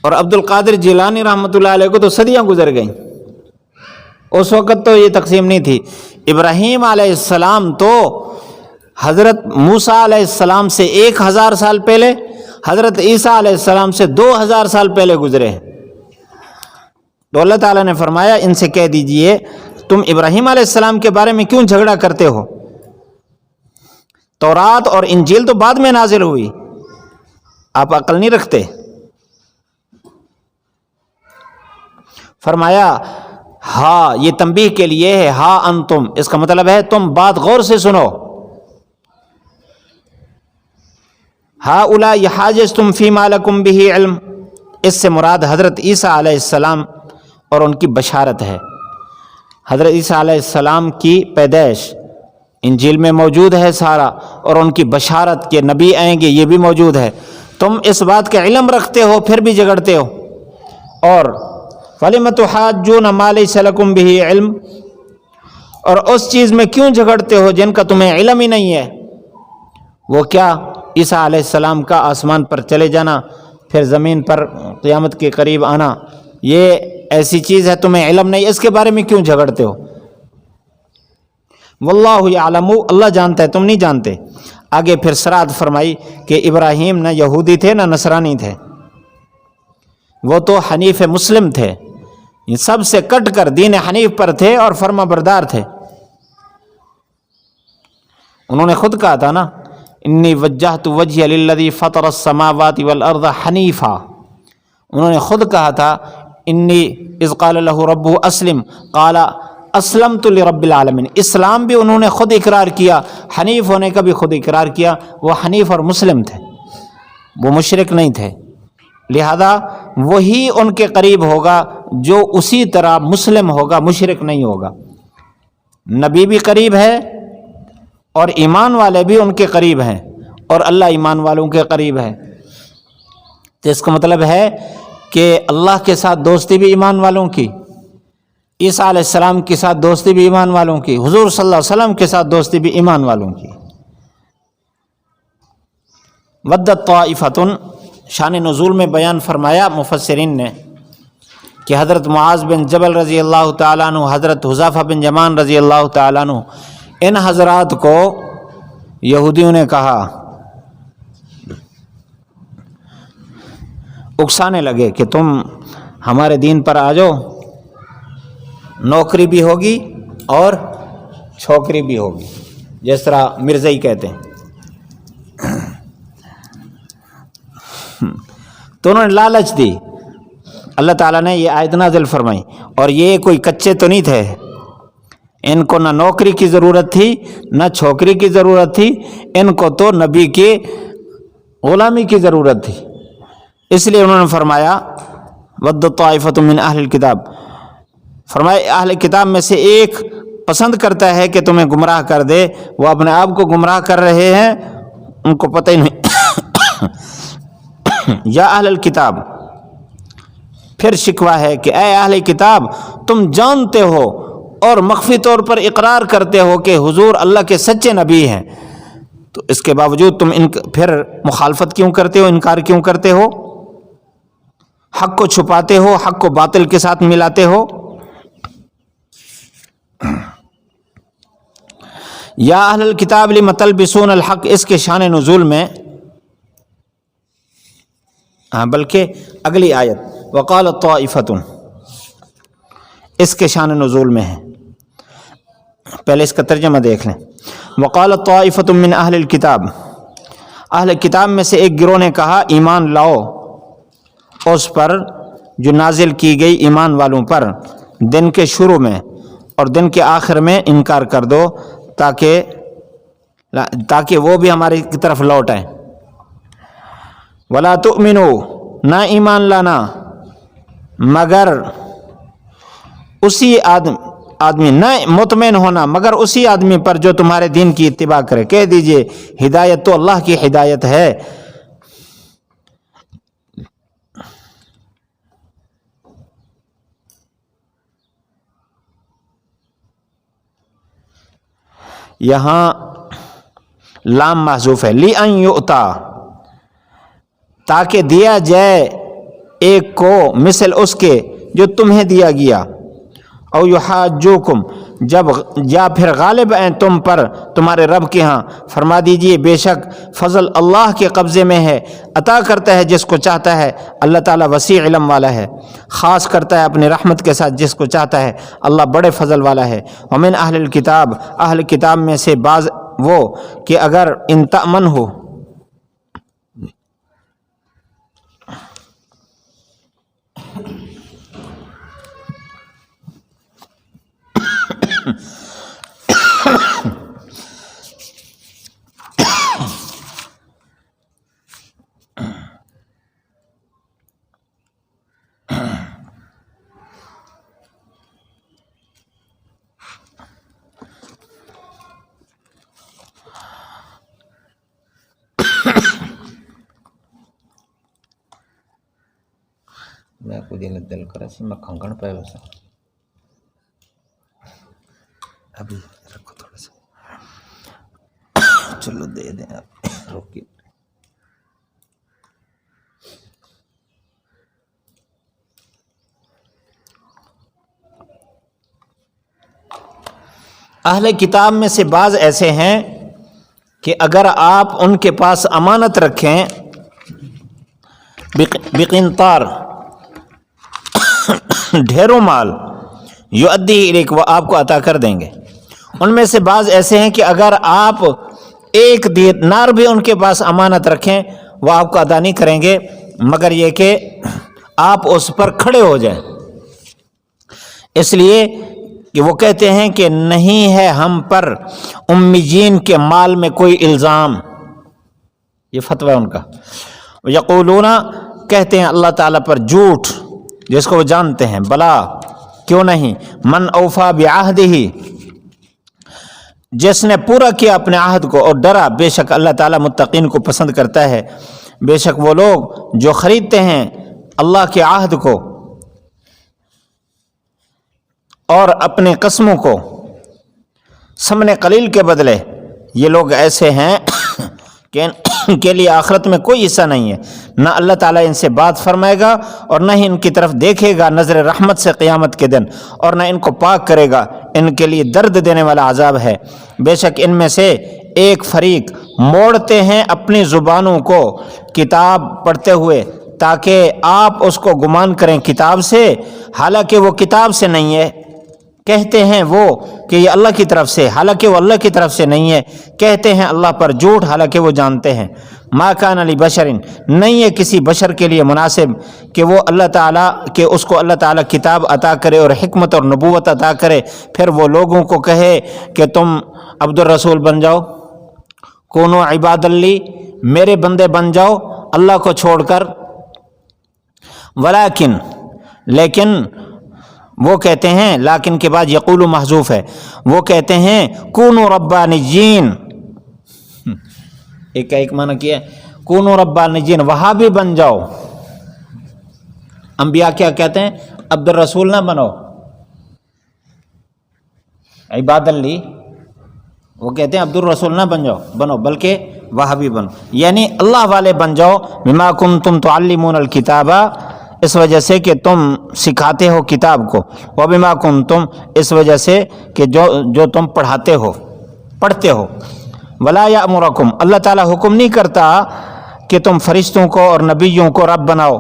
اور عبد القادر جیلانی رحمۃ اللہ علیہ کو تو صدیاں گزر گئیں، اس وقت تو یہ تقسیم نہیں تھی۔ ابراہیم علیہ السلام تو حضرت موسیٰ علیہ السلام سے 1000 سال پہلے، حضرت عیسیٰ علیہ السلام سے 2000 سال پہلے گزرے ہیں۔ تو اللہ تعالیٰ نے فرمایا ان سے کہہ دیجئے تم ابراہیم علیہ السلام کے بارے میں کیوں جھگڑا کرتے ہو؟ تورات اور انجیل تو بعد میں نازل ہوئی، آپ عقل نہیں رکھتے؟ فرمایا ہاں، یہ تنبیہ کے لیے ہے، ہاں انتم، اس کا مطلب ہے تم بات غور سے سنو۔ ہؤلاء حاجزتم فیما لکم بہ علم، اس سے مراد حضرت عیسیٰ علیہ السلام اور ان کی بشارت ہے۔ حضرت عیسیٰ علیہ السلام کی پیدائش انجیل میں موجود ہے سارا، اور ان کی بشارت کہ نبی آئیں گے یہ بھی موجود ہے۔ تم اس بات کا علم رکھتے ہو پھر بھی جھگڑتے ہو۔ اور فَلِمَ تُحَاجُّونَ مَا لَيْسَ لَكُمْ بِهِ علم، اور اس چیز میں کیوں جھگڑتے ہو جن کا تمہیں علم ہی نہیں ہے۔ وہ کیا؟ عیسیٰ علیہ السلام کا آسمان پر چلے جانا، پھر زمین پر قیامت کے قریب آنا، یہ ایسی چیز ہے تمہیں علم نہیں، اس کے بارے میں کیوں جھگڑتے ہو؟ واللہ یعلم، اللہ جانتا ہے، تم نہیں جانتے۔ آگے پھر سراد فرمائی کہ ابراہیم نہ یہودی تھے نہ نصرانی تھے، وہ تو حنیف مسلم تھے، یہ سب سے کٹ کر دین حنیف پر تھے اور فرما بردار تھے. انہوں نے خود کہا تھا نا، انی وجہت وجہی للذی فطر السماوات والارض حنیفا. انہوں نے خود کہا تھا انی اذ قال له ربہ اسلم قال اسلمت لرب العالمین. اسلام بھی انہوں نے خود اقرار کیا، حنیف ہونے کا بھی خود اقرار کیا. وہ حنیف اور مسلم تھے، وہ مشرک نہیں تھے. لہذا وہی ان کے قریب ہوگا جو اسی طرح مسلم ہوگا، مشرک نہیں ہوگا. نبی بھی قریب ہے اور ایمان والے بھی ان کے قریب ہیں، اور اللہ ایمان والوں کے قریب ہے. تو اس کا مطلب ہے کہ اللہ کے ساتھ دوستی بھی ایمان والوں کی، عیسیٰ علیہ السلام کے ساتھ دوستی بھی ایمان والوں کی، حضور صلی اللہ علیہ وسلم کے ساتھ دوستی بھی ایمان والوں کی. ودت طائفۃ، شان نزول میں بیان فرمایا مفسرین نے کہ حضرت معاذ بن جبل رضی اللہ تعالیٰ عنہ، حضرت حذیفہ بن یمان رضی اللہ تعالیٰ عنہ، ان حضرات کو یہودیوں نے کہا، اکسانے لگے کہ تم ہمارے دین پر آ جاؤ، نوکری بھی ہوگی اور چھوکری بھی ہوگی، جس طرح مرزائی کہتے ہیں. تو انہوں نے لالچ دی. اللہ تعالیٰ نے یہ آیت نازل فرمائی. اور یہ کوئی کچے تو نہیں تھے، ان کو نہ نوکری کی ضرورت تھی نہ چھوکری کی ضرورت تھی، ان کو تو نبی کی غلامی کی ضرورت تھی. اس لیے انہوں نے فرمایا ودت طائفۃ من اہل الکتاب، فرمایا اہل کتاب میں سے ایک پسند کرتا ہے کہ تمہیں گمراہ کر دے. وہ اپنے آپ کو گمراہ کر رہے ہیں، ان کو پتہ ہی نہیں. یا اہل الکتاب، پھر شکوہ ہے کہ اے اہل کتاب، تم جانتے ہو اور مخفی طور پر اقرار کرتے ہو کہ حضور اللہ کے سچے نبی ہیں، تو اس کے باوجود تم پھر مخالفت کیوں کرتے ہو، انکار کیوں کرتے ہو، حق کو چھپاتے ہو، حق کو باطل کے ساتھ ملاتے ہو. یا اہل الکتاب لم تلبسون الحق، اس کے شان نزول میں بلکہ اگلی آیت وقالت طائفۃ، اس کے شان نزول میں ہے. پہلے اس کا ترجمہ دیکھ لیں. وقالت طائفۃ من اہل الکتاب، اہل کتاب میں سے ایک گروہ نے کہا ایمان لاؤ اس پر جو نازل کی گئی ایمان والوں پر، دن کے شروع میں اور دن کے آخر میں انکار کر دو تاکہ وہ بھی ہماری کی طرف لوٹ آئیں. ولا تؤمنوا، نہ ایمان لانا مگر اسی آدمی، نہ مطمئن ہونا مگر اسی آدمی پر جو تمہارے دین کی اتباع کرے. کہہ دیجئے ہدایت تو اللہ کی ہدایت ہے. یہاں لام محذوف ہے، لِأَن یُؤْتَى، تاکہ دیا جائے ایک کو مثل اس کے جو تمہیں دیا گیا. او یحاجوکم، جب یا پھر غالب ہیں تم پر تمہارے رب کے ہاں. فرما دیجئے بے شک فضل اللہ کے قبضے میں ہے، عطا کرتا ہے جس کو چاہتا ہے. اللہ تعالیٰ وسیع علم والا ہے، خاص کرتا ہے اپنی رحمت کے ساتھ جس کو چاہتا ہے. اللہ بڑے فضل والا ہے. ومن اہل الکتاب، اہل کتاب میں سے بعض وہ کہ اگر ان تأمن ہو، میں کو دل کرا سی میں کھنگن پہ ویسا ابھی رکھو تھوڑا سا، چلو دے دیں آپ روکی. اہل کتاب میں سے بعض ایسے ہیں کہ اگر آپ ان کے پاس امانت رکھیں بقنطار ڈھیروں مال یؤدی الیک، وہ آپ کو عطا کر دیں گے۔ ان میں سے بعض ایسے ہیں کہ اگر آپ ایک دینار بھی ان کے پاس امانت رکھیں وہ آپ کو ادا نہیں کریں گے مگر یہ کہ آپ اس پر کھڑے ہو جائیں۔ اس لیے کہ وہ کہتے ہیں کہ نہیں ہے ہم پر امیین کے مال میں کوئی الزام، یہ فتویٰ ان کا۔ یقولون، کہتے ہیں اللہ تعالیٰ پر جھوٹ جس کو وہ جانتے ہیں، بلا کیوں نہیں، من اوفا بعہدہ، جس نے پورا کیا اپنے عہد کو اور ڈرا، بے شک اللہ تعالیٰ متقین کو پسند کرتا ہے۔ بے شک وہ لوگ جو خریدتے ہیں اللہ کے عہد کو اور اپنے قسموں کو ثمن قلیل کے بدلے، یہ لوگ ایسے ہیں کہ ان کے لیے آخرت میں کوئی حصہ نہیں ہے، نہ اللہ تعالیٰ ان سے بات فرمائے گا اور نہ ہی ان کی طرف دیکھے گا نظر رحمت سے قیامت کے دن، اور نہ ان کو پاک کرے گا، ان کے لیے درد دینے والا عذاب ہے۔ بے شک ان میں سے ایک فریق موڑتے ہیں اپنی زبانوں کو کتاب پڑھتے ہوئے تاکہ آپ اس کو گمان کریں کتاب سے، حالانکہ وہ کتاب سے نہیں ہے۔ کہتے ہیں وہ کہ یہ اللہ کی طرف سے، حالانکہ وہ اللہ کی طرف سے نہیں ہے۔ کہتے ہیں اللہ پر جھوٹ، حالانکہ وہ جانتے ہیں۔ ما کان لبشر، نہیں ہے کسی بشر کے لیے مناسب کہ وہ اللہ تعالیٰ کہ اس کو اللہ تعالیٰ کتاب عطا کرے اور حکمت اور نبوت عطا کرے، پھر وہ لوگوں کو کہے کہ تم عبد الرسول بن جاؤ، کونو عباد لی، میرے بندے بن جاؤ اللہ کو چھوڑ کر۔ ولیکن، لیکن وہ کہتے ہیں، لیکن کے بعد یقول محذوف ہے، وہ کہتے ہیں کونو ربانیین، ایک معنی کیا ہے کونو ربانیین، وہابی بن جاؤ۔ انبیاء کیا کہتے ہیں؟ عبد الرسول نہ بنو، عباد لی، وہ کہتے ہیں عبد الرسول نہ بنو بلکہ وہابی بنو، یعنی اللہ والے بن جاؤ۔ بما کنتم تعلمون الکتاب، اس وجہ سے کہ تم سکھاتے ہو کتاب کو، وبما کنتم، اس وجہ سے کہ جو تم پڑھتے ہو۔ ولا یامرکم، اللہ تعالیٰ حکم نہیں کرتا کہ تم فرشتوں کو اور نبیوں کو رب بناؤ۔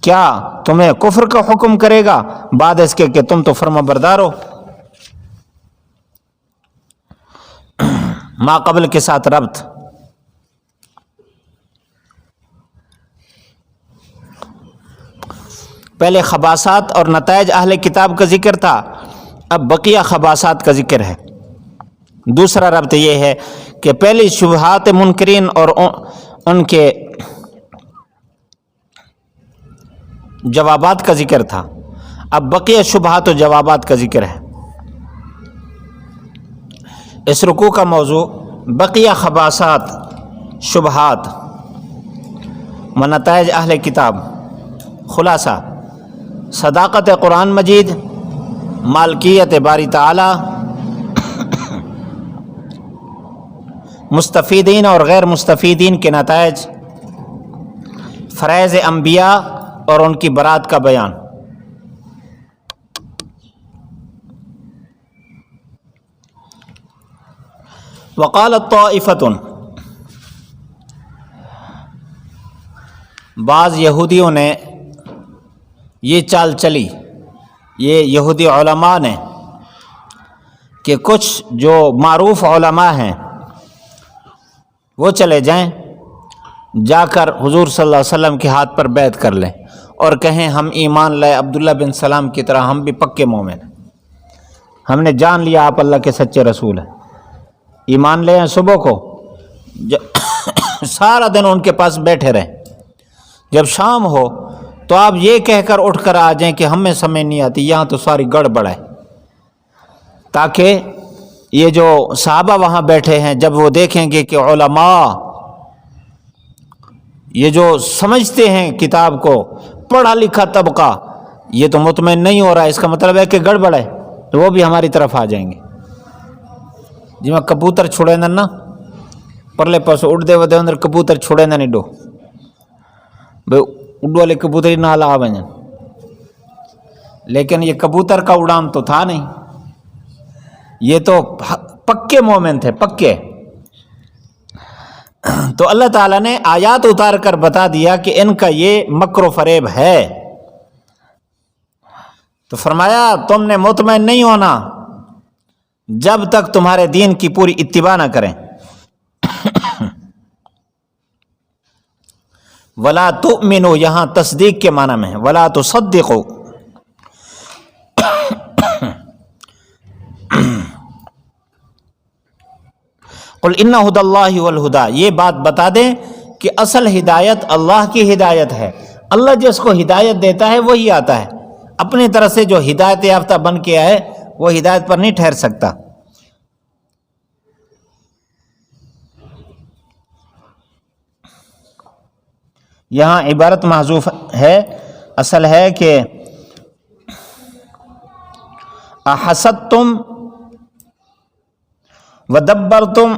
کیا تمہیں کفر کا حکم کرے گا بعد اس کے کہ تم تو فرما بردار ہو؟ ما قبل کے ساتھ ربط، پہلے خباثات اور نتائج اہل کتاب کا ذکر تھا، اب بقیہ خباثات کا ذکر ہے۔ دوسرا ربط یہ ہے کہ پہلی شبہات منکرین اور ان کے جوابات کا ذکر تھا، اب بقیہ شبہات و جوابات کا ذکر ہے۔ اس رکوع کا موضوع بقیہ خباثات، شبہات و نتائج اہل کتاب۔ خلاصہ، صداقت قرآن مجید، مالکیت باری تعالی، مستفیدین اور غیر مستفیدین کے نتائج، فرائض انبیاء اور ان کی برات کا بیان۔ وقالت طائفۃ، بعض یہودیوں نے یہ چال چلی، یہ یہودی علماء نے، کہ کچھ جو معروف علماء ہیں وہ چلے جائیں، جا کر حضور صلی اللہ علیہ وسلم کے ہاتھ پر بیعت کر لیں اور کہیں ہم ایمان لائے عبداللہ بن سلام کی طرح، ہم بھی پکے مومن ہیں، ہم نے جان لیا آپ اللہ کے سچے رسول ہیں، ایمان لے ہیں۔ صبح کو سارا دن ان کے پاس بیٹھے رہیں، جب شام ہو تو آپ یہ کہہ کر اٹھ کر آ جائیں کہ ہمیں سمجھ نہیں آتی، یہاں تو ساری گڑبڑ ہے، تاکہ یہ جو صحابہ وہاں بیٹھے ہیں جب وہ دیکھیں گے کہ علماء یہ جو سمجھتے ہیں کتاب کو، پڑھا لکھا طبقہ، یہ تو مطمئن نہیں ہو رہا ہے، اس کا مطلب ہے کہ گڑبڑ ہے، تو وہ بھی ہماری طرف آ جائیں گے۔ جی میں کبوتر چھوڑے نا پرلے پاس اڑتے ودے اندر کبوتر چھوڑے نا نیڈو بھائی اڈو والے کبوتر ہی نال آ بجن، لیکن یہ کبوتر کا اڑان تو تھا نہیں، یہ تو پکے مومن تھے، پکے۔ تو اللہ تعالیٰ نے آیات اتار کر بتا دیا کہ ان کا یہ مکر و فریب ہے، تو فرمایا تم نے مطمئن نہیں ہونا جب تک تمہارے دین کی پوری اتباع نہ کریں. ولا تؤمنوا یہاں تصدیق کے معنی میں ہے، ولا تصدقوا. قل ان ھدی اللہ هو الھدی، یہ بات بتا دیں کہ اصل ہدایت اللہ کی ہدایت ہے. اللہ جس کو ہدایت دیتا ہے وہی آتا ہے. اپنی طرح سے جو ہدایت یافتہ بن کے آئے وہ ہدایت پر نہیں ٹھہر سکتا. یہاں عبارت محذوف ہے، اصل ہے کہ احسدتم ودبرتم،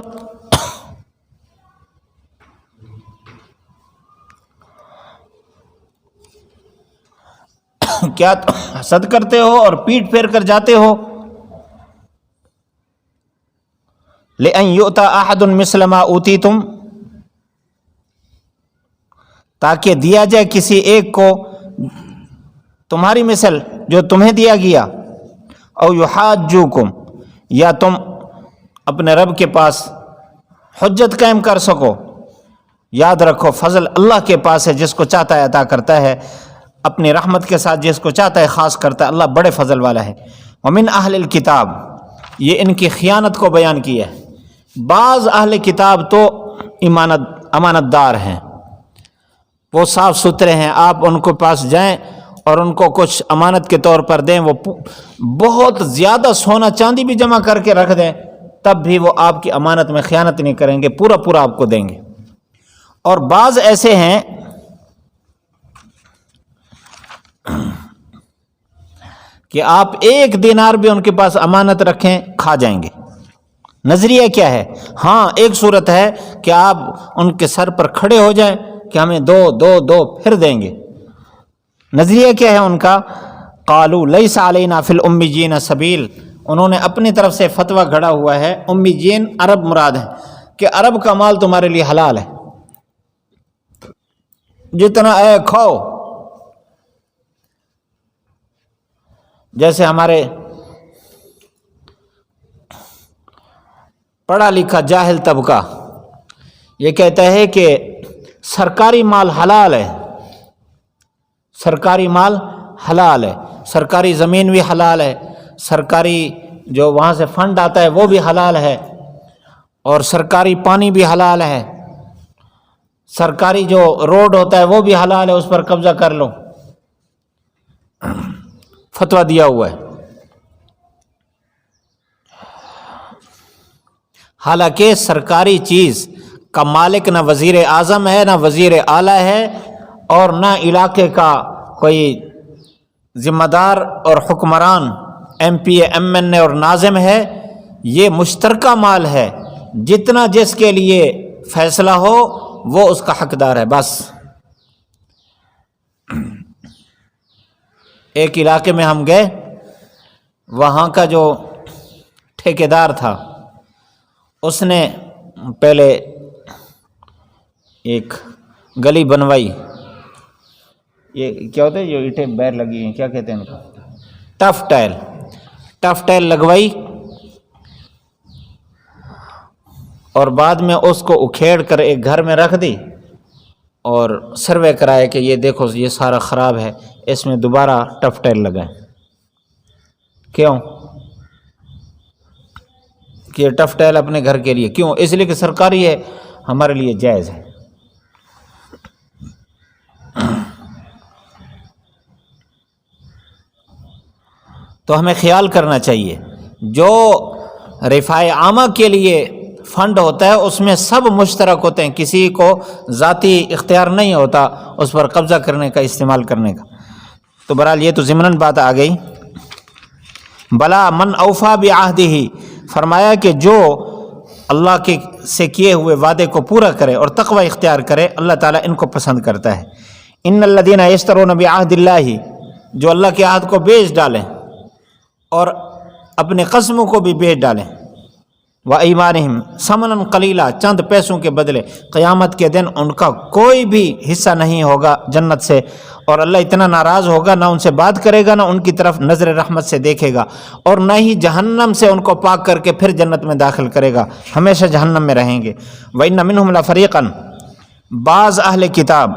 کیا حسد کرتے ہو اور پیٹ پھیر کر جاتے ہو. لئن یؤتی احد مثل ما اوتیتم، تاکہ دیا جائے کسی ایک کو تمہاری مثل جو تمہیں دیا گیا. او یحاجوکم، یا تم اپنے رب کے پاس حجت قائم کر سکو. یاد رکھو فضل اللہ کے پاس ہے، جس کو چاہتا ہے عطا کرتا ہے، اپنی رحمت کے ساتھ جس کو چاہتا ہے خاص کرتا ہے. اللہ بڑے فضل والا ہے. ومن اہل الکتاب، یہ ان کی خیانت کو بیان کیا ہے. بعض اہل کتاب تو امانت دار ہیں، وہ صاف ستھرے ہیں. آپ ان کو پاس جائیں اور ان کو کچھ امانت کے طور پر دیں، وہ بہت زیادہ سونا چاندی بھی جمع کر کے رکھ دیں، تب بھی وہ آپ کی امانت میں خیانت نہیں کریں گے، پورا پورا آپ کو دیں گے. اور بعض ایسے ہیں کہ آپ 1 دینار بھی ان کے پاس امانت رکھیں کھا جائیں گے. نظریہ کیا ہے؟ ہاں ایک صورت ہے کہ آپ ان کے سر پر کھڑے ہو جائیں کہ ہمیں دو پھر دیں گے. نظریہ کیا ہے ان کا؟ قالوا لیس علینا فی الامیین سبیل، انہوں نے اپنی طرف سے فتویٰ گھڑا ہوا ہے. امیین عرب مراد ہے کہ عرب کا مال تمہارے لیے حلال ہے، جتنا ہے کھاؤ. جیسے ہمارے پڑھا لکھا جاہل طبقہ یہ کہتا ہے کہ سرکاری مال حلال ہے، سرکاری مال حلال ہے، سرکاری زمین بھی حلال ہے، سرکاری جو وہاں سے فنڈ آتا ہے وہ بھی حلال ہے، اور سرکاری پانی بھی حلال ہے، سرکاری جو روڈ ہوتا ہے وہ بھی حلال ہے، اس پر قبضہ کر لو. فتویٰ دیا ہوا ہے. حالانکہ سرکاری چیز کا مالک نہ وزیر اعظم ہے، نہ وزیر اعلیٰ ہے، اور نہ علاقے کا کوئی ذمہ دار اور حکمران M P A M N A اور ناظم ہے. یہ مشترکہ مال ہے، جتنا جس کے لیے فیصلہ ہو وہ اس کا حقدار ہے. بس ایک علاقے میں ہم گئے، وہاں کا جو ٹھیکیدار تھا اس نے پہلے ایک گلی بنوائی. یہ کیا ہوتا ہے جو اینٹیں بیر لگی ہیں، کیا کہتے ہیں ان کو؟ ٹف ٹائل لگوائی، اور بعد میں اس کو اکھیڑ کر ایک گھر میں رکھ دی اور سروے کرایا کہ یہ دیکھو یہ سارا خراب ہے، اس میں دوبارہ ٹف ٹائل لگائیں. کیوں کہ یہ ٹف ٹائل اپنے گھر کے لیے، کیوں؟ اس لیے کہ سرکاری ہے، ہمارے لیے جائز ہے. تو ہمیں خیال کرنا چاہیے جو رفاع عامہ کے لیے فنڈ ہوتا ہے اس میں سب مشترک ہوتے ہیں، کسی کو ذاتی اختیار نہیں ہوتا اس پر قبضہ کرنے کا، استعمال کرنے کا. تو بہرحال یہ تو ضمناً بات آ گئی. بلا من اوفا بعہدہ، فرمایا کہ جو اللہ کے سے کیے ہوئے وعدے کو پورا کرے اور تقوی اختیار کرے، اللہ تعالیٰ ان کو پسند کرتا ہے. ان الذین یشترون بعہد اللہ، جو اللہ کے عہد کو بیچ ڈالیں اور اپنے قسموں کو بھی بیچ ڈالیں. و ایمانہم ثمنا قلیلا، چند پیسوں کے بدلے، قیامت کے دن ان کا کوئی بھی حصہ نہیں ہوگا جنت سے، اور اللہ اتنا ناراض ہوگا، نہ ان سے بات کرے گا، نہ ان کی طرف نظر رحمت سے دیکھے گا، اور نہ ہی جہنم سے ان کو پاک کر کے پھر جنت میں داخل کرے گا، ہمیشہ جہنم میں رہیں گے۔ وَإِنَّ مِنْهُمْ لَفَرِيقًا، بعض اہل کتاب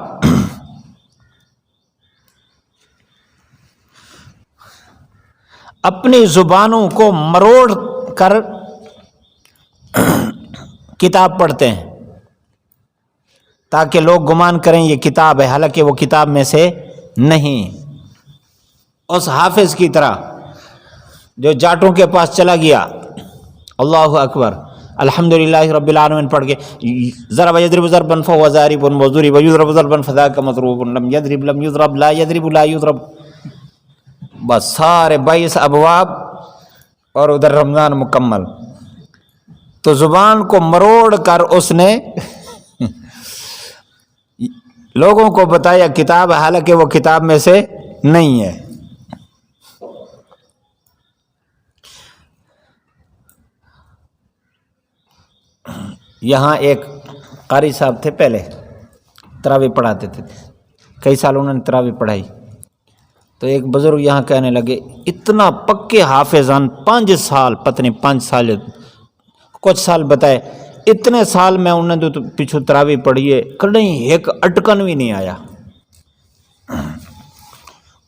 اپنی زبانوں کو مروڑ کر کتاب پڑھتے ہیں تاکہ لوگ گمان کریں یہ کتاب ہے، حالانکہ وہ کتاب میں سے نہیں۔ اس حافظ کی طرح جو جاٹوں کے پاس چلا گیا، اللہ اکبر، الحمدللہ رب العالمین پڑھ کے، ضرب یضرب ضربا فهو ضارب وضرب یضرب ضربا فذاک مضروب، لم یضرب لم یضرب لا یضرب لا یضرب، بس سارے 22 ابواب اور ادھر رمضان مکمل۔ تو زبان کو مروڑ کر اس نے لوگوں کو بتایا کتاب، حالانکہ وہ کتاب میں سے نہیں ہے۔ یہاں ایک قاری صاحب تھے، پہلے تراویح پڑھاتے تھے، کئی سال انہوں نے تراویح پڑھائی، تو ایک بزرگ یہاں کہنے لگے اتنا پکے حافظان 5 سال، پتہ نہیں 5 سال کچھ سال بتائے، اتنے سال میں انہوں نے تو پیچھو تراویح پڑھی ہے، کہیں ایک اٹکن بھی نہیں آیا۔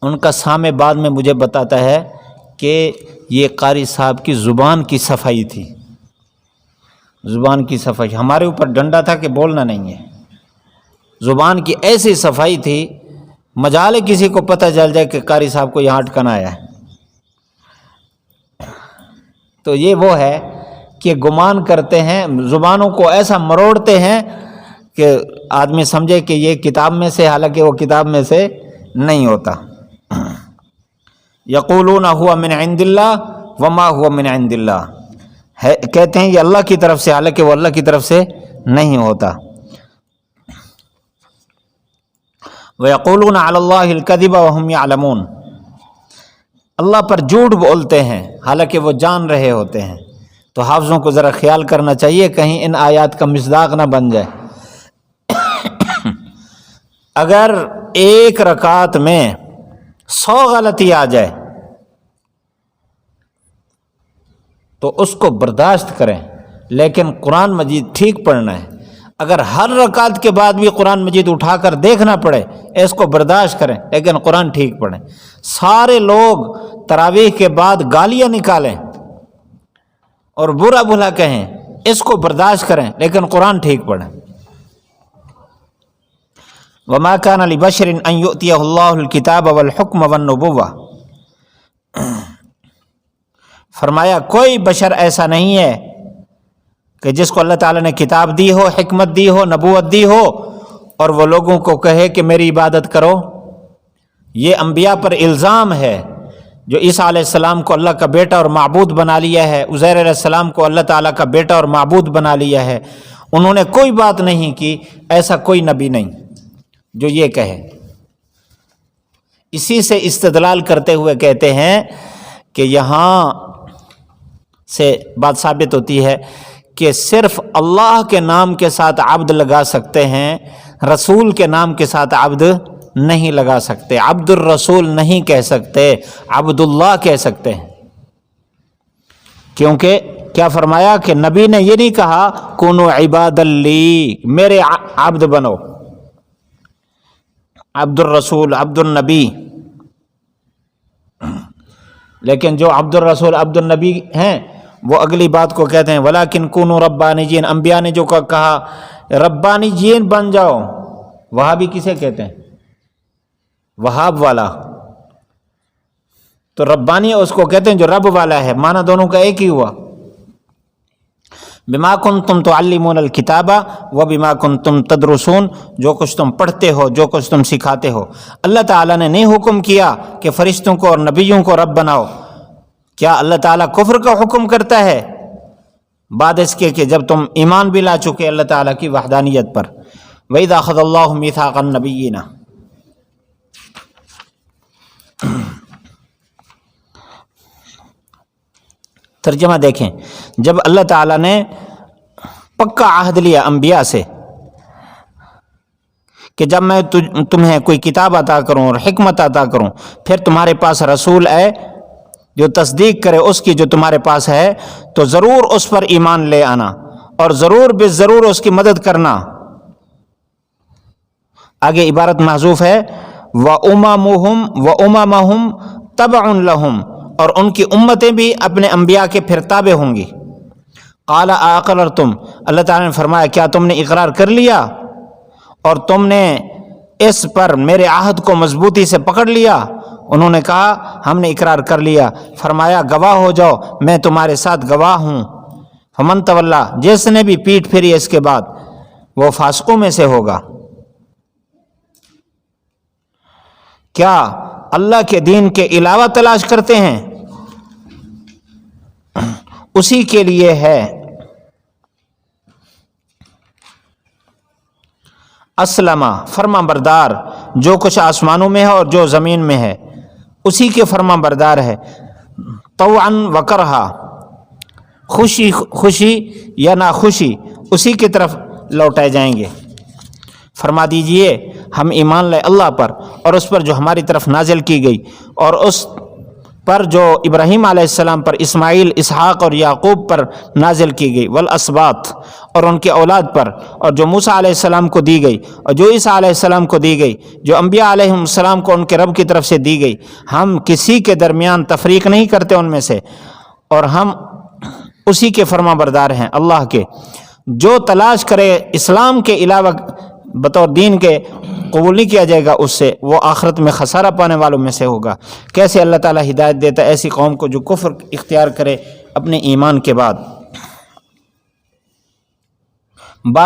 ان کا سامع بعد میں مجھے بتاتا ہے کہ یہ قاری صاحب کی زبان کی صفائی تھی، زبان کی صفائی، ہمارے اوپر ڈنڈا تھا کہ بولنا نہیں ہے، زبان کی ایسی صفائی تھی، مجال ہے کسی کو پتہ چل جائے کہ قاری صاحب کو یہاں اٹکن آیا ہے۔ تو یہ وہ ہے کہ گمان کرتے ہیں، زبانوں کو ایسا مروڑتے ہیں کہ آدمی سمجھے کہ یہ کتاب میں سے، حالانکہ وہ کتاب میں سے نہیں ہوتا۔ یقولون ہوا من عند اللہ وما ہوا من عند اللہ، کہتے ہیں یہ اللہ کی طرف سے، حالانکہ وہ اللہ کی طرف سے نہیں ہوتا۔ وَيَقُولُونَ عَلَى اللَّهِ الْكَذِبَ وَهُمْ يَعْلَمُونَ، اللہ پر جھوٹ بولتے ہیں حالانکہ وہ جان رہے ہوتے ہیں۔ تو حافظوں کو ذرا خیال کرنا چاہیے کہیں ان آیات کا مصداق نہ بن جائے۔ اگر ایک رکعت میں 100 غلطی آ جائے تو اس کو برداشت کریں، لیکن قرآن مجید ٹھیک پڑھنا ہے۔ اگر ہر رکعت کے بعد بھی قرآن مجید اٹھا کر دیکھنا پڑے، اس کو برداشت کریں، لیکن قرآن ٹھیک پڑھیں۔ سارے لوگ تراویح کے بعد گالیاں نکالیں اور برا بھلا کہیں، اس کو برداشت کریں، لیکن قرآن ٹھیک پڑھیں۔ وَمَا كَانَ لِبَشَرٍ أَن يُؤْتِيَهُ اللَّهُ الْكِتَابَ وَالْحُكْمَ وَالنُّبُوَّةَ، فرمایا کوئی بشر ایسا نہیں ہے کہ جس کو اللہ تعالیٰ نے کتاب دی ہو، حکمت دی ہو، نبوت دی ہو، اور وہ لوگوں کو کہے کہ میری عبادت کرو۔ یہ انبیاء پر الزام ہے، جو عیسیٰ علیہ السلام کو اللہ کا بیٹا اور معبود بنا لیا ہے، عزیر علیہ السلام کو اللہ تعالیٰ کا بیٹا اور معبود بنا لیا ہے، انہوں نے کوئی بات نہیں کی، ایسا کوئی نبی نہیں جو یہ کہے۔ اسی سے استدلال کرتے ہوئے کہتے ہیں کہ یہاں سے بات ثابت ہوتی ہے کہ صرف اللہ کے نام کے ساتھ عبد لگا سکتے ہیں، رسول کے نام کے ساتھ عبد نہیں لگا سکتے، عبد الرسول نہیں کہہ سکتے، عبد اللہ کہہ سکتے ہیں۔ کیونکہ کیا فرمایا کہ نبی نے یہ نہیں کہا کونو عباد لی، میرے عبد بنو، عبد الرسول، عبد النبی، لیکن جو عبد الرسول عبد النبی ہیں وہ اگلی بات کو کہتے ہیں ولیکن کونو ربانیین، انبیاء نے جو کہا ربانیین بن جاؤ۔ وہابی کسے کہتے ہیں؟ وہاب والا، تو ربانی اس کو کہتے ہیں جو رب والا ہے، معنی دونوں کا ایک ہی ہوا۔ بما کنتم تعلمون الکتاب و بما کنتم تدرسون، جو کچھ تم پڑھتے ہو، جو کچھ تم سکھاتے ہو۔ اللہ تعالیٰ نے نہیں حکم کیا کہ فرشتوں کو اور نبیوں کو رب بناؤ۔ کیا اللہ تعالیٰ کفر کا حکم کرتا ہے بعد اس کے کہ جب تم ایمان بھی لا چکے اللہ تعالیٰ کی وحدانیت پر؟ وَإِذَا أَخَذَ اللَّهُ مِيثَاقَ النَّبِيِّينَ، ترجمہ دیکھیں، جب اللہ تعالیٰ نے پکا عہد لیا انبیاء سے کہ جب میں تمہیں کوئی کتاب عطا کروں اور حکمت عطا کروں، پھر تمہارے پاس رسول آئے جو تصدیق کرے اس کی جو تمہارے پاس ہے، تو ضرور اس پر ایمان لے آنا اور ضرور ضرور اس کی مدد کرنا۔ آگے عبارت محذوف ہے، وَأُمَمُهُمْ تَبَعٌ لَهُمْ، اور ان کی امتیں بھی اپنے انبیاء کے پھر تابع ہوں گی۔ قال اقررتم، اللہ تعالیٰ نے فرمایا کیا تم نے اقرار کر لیا اور تم نے اس پر میرے عہد کو مضبوطی سے پکڑ لیا؟ انہوں نے کہا ہم نے اقرار کر لیا۔ فرمایا گواہ ہو جاؤ، میں تمہارے ساتھ گواہ ہوں۔ فمن تولا، جس نے بھی پیٹھ پھیری اس کے بعد، وہ فاسقوں میں سے ہوگا۔ کیا اللہ کے دین کے علاوہ تلاش کرتے ہیں؟ اسی کے لیے ہے اسلمہ، فرما بردار، جو کچھ آسمانوں میں ہے اور جو زمین میں ہے اسی کے فرما بردار ہے۔ طوعا وکرہا، خوشی خوشی یا ناخوشی اسی کی طرف لوٹائے جائیں گے۔ فرما دیجئے ہم ایمان لائے اللہ پر اور اس پر جو ہماری طرف نازل کی گئی، اور اس پر جو ابراہیم علیہ السلام پر، اسماعیل، اسحاق اور یعقوب پر نازل کی گئی، والاسباط، اور ان کے اولاد پر، اور جو موسیٰ علیہ السلام کو دی گئی اور جو عیسیٰ علیہ السلام کو دی گئی، جو انبیاء علیہ السلام کو ان کے رب کی طرف سے دی گئی۔ ہم کسی کے درمیان تفریق نہیں کرتے ان میں سے، اور ہم اسی کے فرما بردار ہیں اللہ کے۔ جو تلاش کرے اسلام کے علاوہ بطور دین کے قبول نہیں کیا جائے گا اس سے، وہ آخرت میں خسارہ پانے والوں میں سے ہوگا۔ کیسے اللہ تعالیٰ ہدایت دیتا ہے ایسی قوم کو جو کفر اختیار کرے اپنے ایمان کے بعد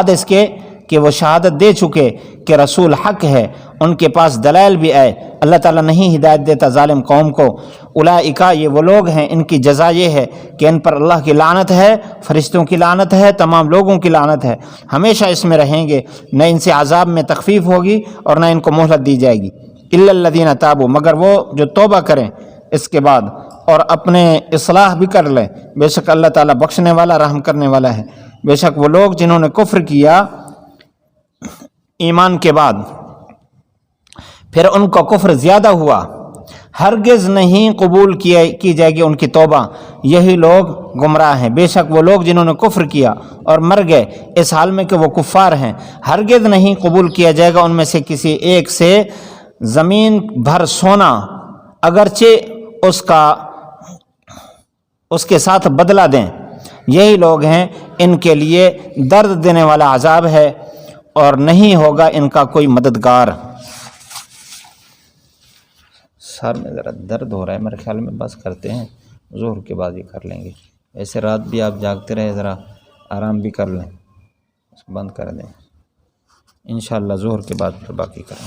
اس کے کہ وہ شہادت دے چکے کہ رسول حق ہے، ان کے پاس دلائل بھی آئے۔ اللہ تعالیٰ نہیں ہدایت دیتا ظالم قوم کو۔ اولئک، یہ وہ لوگ ہیں، ان کی جزا یہ ہے کہ ان پر اللہ کی لعنت ہے، فرشتوں کی لعنت ہے، تمام لوگوں کی لعنت ہے، ہمیشہ اس میں رہیں گے، نہ ان سے عذاب میں تخفیف ہوگی اور نہ ان کو مہلت دی جائے گی۔ الا الذین تابوا، مگر وہ جو توبہ کریں اس کے بعد اور اپنے اصلاح بھی کر لیں، بے شک اللہ تعالیٰ بخشنے والا رحم کرنے والا ہے۔ بے شک وہ لوگ جنہوں نے کفر کیا ایمان کے بعد، پھر ان کا کفر زیادہ ہوا، ہرگز نہیں قبول کی جائے گی ان کی توبہ، یہی لوگ گمراہ ہیں۔ بے شک وہ لوگ جنہوں نے کفر کیا اور مر گئے اس حال میں کہ وہ کفار ہیں، ہرگز نہیں قبول کیا جائے گا ان میں سے کسی ایک سے زمین بھر سونا، اگرچہ اس کے ساتھ بدلہ دیں۔ یہی لوگ ہیں، ان کے لیے درد دینے والا عذاب ہے اور نہیں ہوگا ان کا کوئی مددگار۔ سر میں ذرا درد ہو رہا ہے، میرے خیال میں بس کرتے ہیں، ظہر کے بعد ہی کر لیں گے۔ ایسے رات بھی آپ جاگتے رہے، ذرا آرام بھی کر لیں، بند کر دیں، انشاءاللہ ظہر کے بعد پھر باقی کریں۔